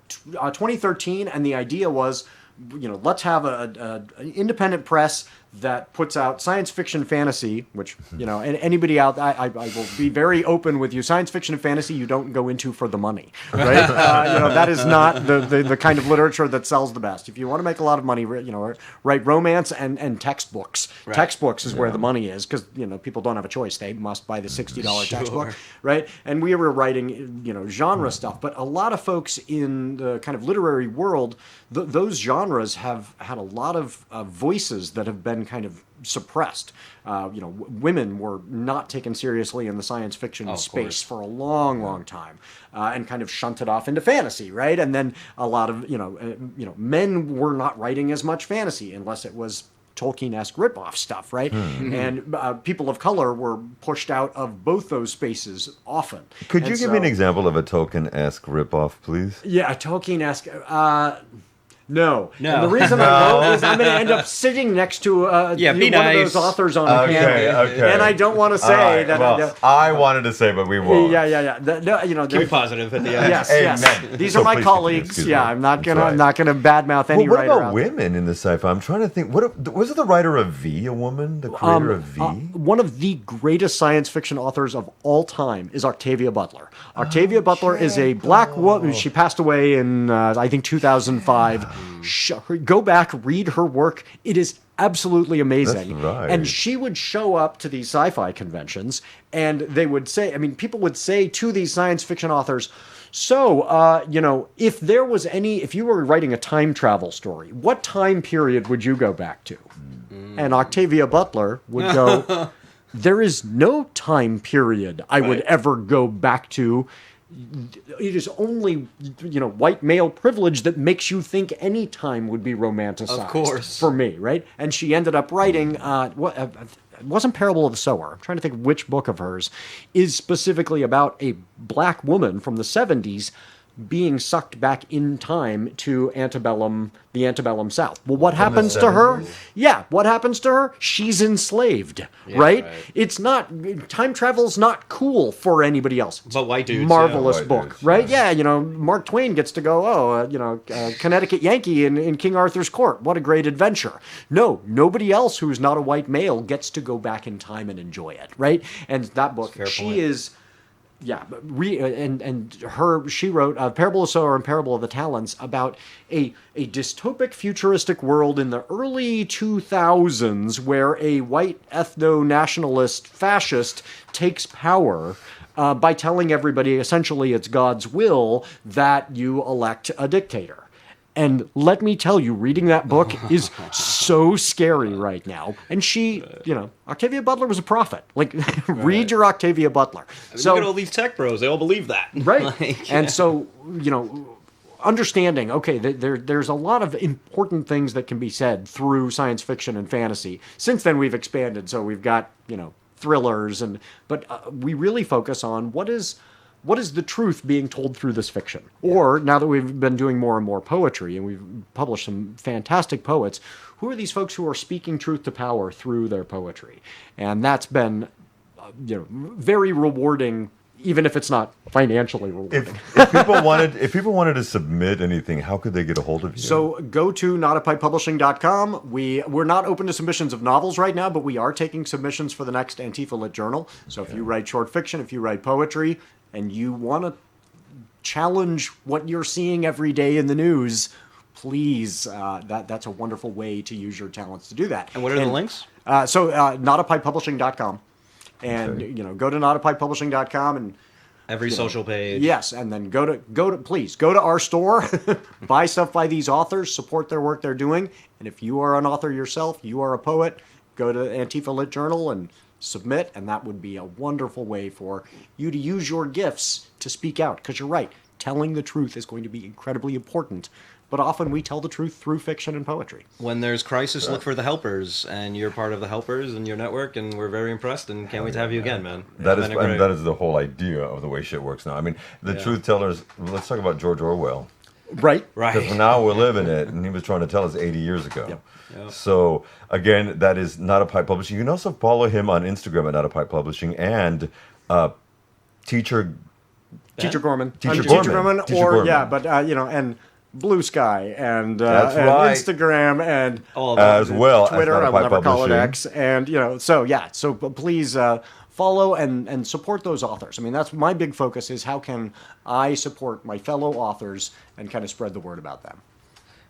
2013, and the idea was, let's have an independent press that puts out science fiction fantasy, which, and anybody out, I will be very open with you. Science fiction and fantasy you don't go into for the money, right? That is not the kind of literature that sells the best. If you want to make a lot of money, write romance and textbooks. Right. Textbooks is where the money is, because, people don't have a choice. They must buy the $60 textbook, right? And we were writing, genre stuff. But a lot of folks in the kind of literary world, those genres have had a lot of voices that have been kind of suppressed. Women were not taken seriously in the science fiction space for a long, long time, and kind of shunted off into fantasy, right? And then a lot of men were not writing as much fantasy unless it was Tolkien-esque ripoff stuff, right? Mm-hmm. And people of color were pushed out of both those spaces often. Could you give me an example of a Tolkien-esque ripoff, please? Yeah, a Tolkien-esque. No. And the reason I won't is I'm going to end up sitting next to one of those authors on the panel. Okay. And I don't want to say that. Well, I wanted to say, but we won't. Yeah. Keep it positive at the end. Yes. These are my colleagues. Yeah, I'm not gonna badmouth any writer. What about women in the sci-fi? I'm trying to think. Was it the writer of V, a woman? The creator of V? One of the greatest science fiction authors of all time is Octavia Butler. Octavia Butler is a black woman. She passed away in, I think, 2005. Go back, read her work. It is absolutely amazing. That's right. And she would show up to these sci-fi conventions, and they would say, people would say to these science fiction authors, so, if you were writing a time travel story, what time period would you go back to? And Octavia Butler would go, there is no time period I would ever go back to. It is only, white male privilege that makes you think any time would be romanticized. Of course. For me, right? And she ended up writing, it wasn't Parable of the Sower. I'm trying to think which book of hers is specifically about a black woman from the 70s being sucked back in time to the antebellum South. Well, what happens to her? Yeah, what happens to her? She's enslaved, right? It's not, time travel's not cool for anybody else. But white dudes. Marvelous book, right? Yeah, Mark Twain gets to go, Connecticut Yankee in King Arthur's court. What a great adventure. No, nobody else who's not a white male gets to go back in time and enjoy it, right? And that book, is... Yeah, she wrote Parable of the Sower and Parable of the Talents about a dystopic futuristic world in the early 2000s where a white ethno-nationalist fascist takes power by telling everybody essentially it's God's will that you elect a dictator. And let me tell you, reading that book is so scary right now. And she, Octavia Butler was a prophet. Like, read your Octavia Butler. Look at all these tech bros. They all believe that. Right. And so, understanding, okay, there's a lot of important things that can be said through science fiction and fantasy. Since then, we've expanded. So we've got, thrillers, but we really focus on what is the truth being told through this fiction. Or now that we've been doing more and more poetry and we've published some fantastic poets, who are these folks who are speaking truth to power through their poetry? And that's been very rewarding, even if it's not financially rewarding. If people wanted to submit anything, how could they get a hold of you? So go to NotAPipePublishing.com. We're not open to submissions of novels right now, but we are taking submissions for the next Antifa Lit Journal. So if you write short fiction, if you write poetry, and you want to challenge what you're seeing every day in the news, please, that's a wonderful way to use your talents to do that. And what are the links? NotAPipePublishing.com. And go to NotAPipePublishing.com and every social page. Yes, and then please go to our store, buy stuff by these authors, support their work they're doing. And if you are an author yourself, you are a poet, go to Antifa Lit Journal and submit, and that would be a wonderful way for you to use your gifts to speak out. Because you're right, telling the truth is going to be incredibly important. But often we tell the truth through fiction and poetry. When there's crisis, look for the helpers, and you're part of the helpers in your network, and we're very impressed and can't wait to have you again, man. That is the whole idea of the way shit works now. I mean, the truth tellers, let's talk about George Orwell. Right. Because now we're living it, and he was trying to tell us 80 years ago. Yep. Yep. So, again, that is Not a Pipe Publishing. You can also follow him on Instagram at Not a Pipe Publishing and Teacher Gorman. Teacher Gorman. Gorman. And Blusky and That's right. Instagram and all as well Twitter. As I will never call it X. And so please follow and support those authors. I mean, that's my big focus: is how can I support my fellow authors and kind of spread the word about them.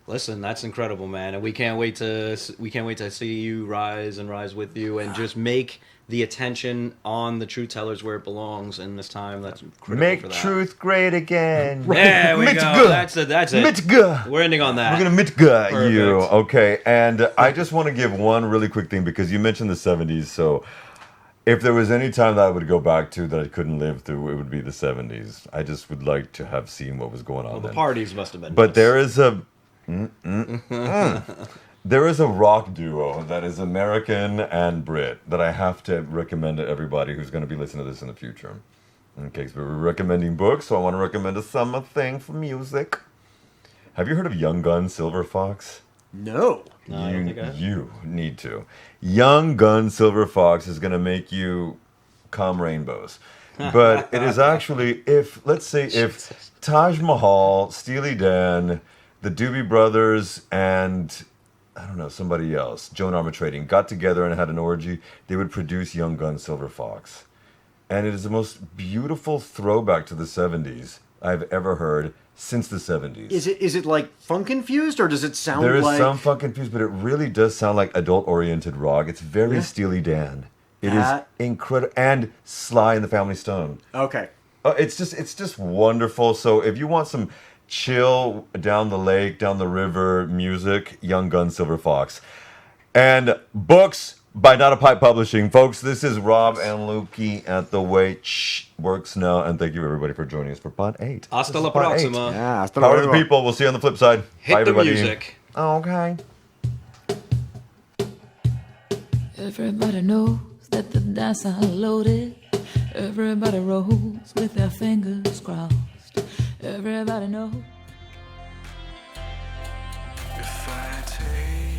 Listen, that's incredible, man, and we can't wait to see you rise with you, and just make the attention on the truth tellers where it belongs in this time. That's critical Make for that. truth great again. There we go. That's it. Mitga. We're ending on that. We're gonna Mitga Perfect. you, okay? And I just want to give one really quick thing because you mentioned the '70s. So, if there was any time that I would go back to that I couldn't live through, it would be the '70s. I just would like to have seen what was going on. Well, the then. parties must have been. But nuts. there is a. There is a rock duo that is American and Brit that I have to recommend to everybody who's going to be listening to this in the future. Okay, so we're recommending books, so I want to recommend a summer thing for music. Have you heard of Young Gun Silver Fox? No. I don't think I have. You need to. Young Gun Silver Fox is going to make you come rainbows. But it is actually, if Taj Mahal, Steely Dan, the Doobie Brothers, and I don't know, somebody else, Joan Armatrading, got together and had an orgy, they would produce Young Gun Silver Fox. And it is the most beautiful throwback to the 70s I've ever heard since the 70s. Is it like funk infused, or does it sound There is like... some funk infused, but it really does sound like adult-oriented rock. It's very Steely Dan. It is incredible. And Sly and the Family Stone. Okay. It's just wonderful. So if you want some chill down the lake, down the river music, Young Gun Silver Fox. And books by Not a Pipe Publishing. Folks, this is Rob and Lukey at The Way Works Now. And thank you, everybody, for joining us for Pod 8. Hasta la próxima. Yeah, hasta Power luego. to the people. We'll see you on the flip side. Hit Bye, the everybody. music. Okay. Everybody knows that the dice are loaded. Everybody rolls with their fingers crossed. Everybody knows. If I take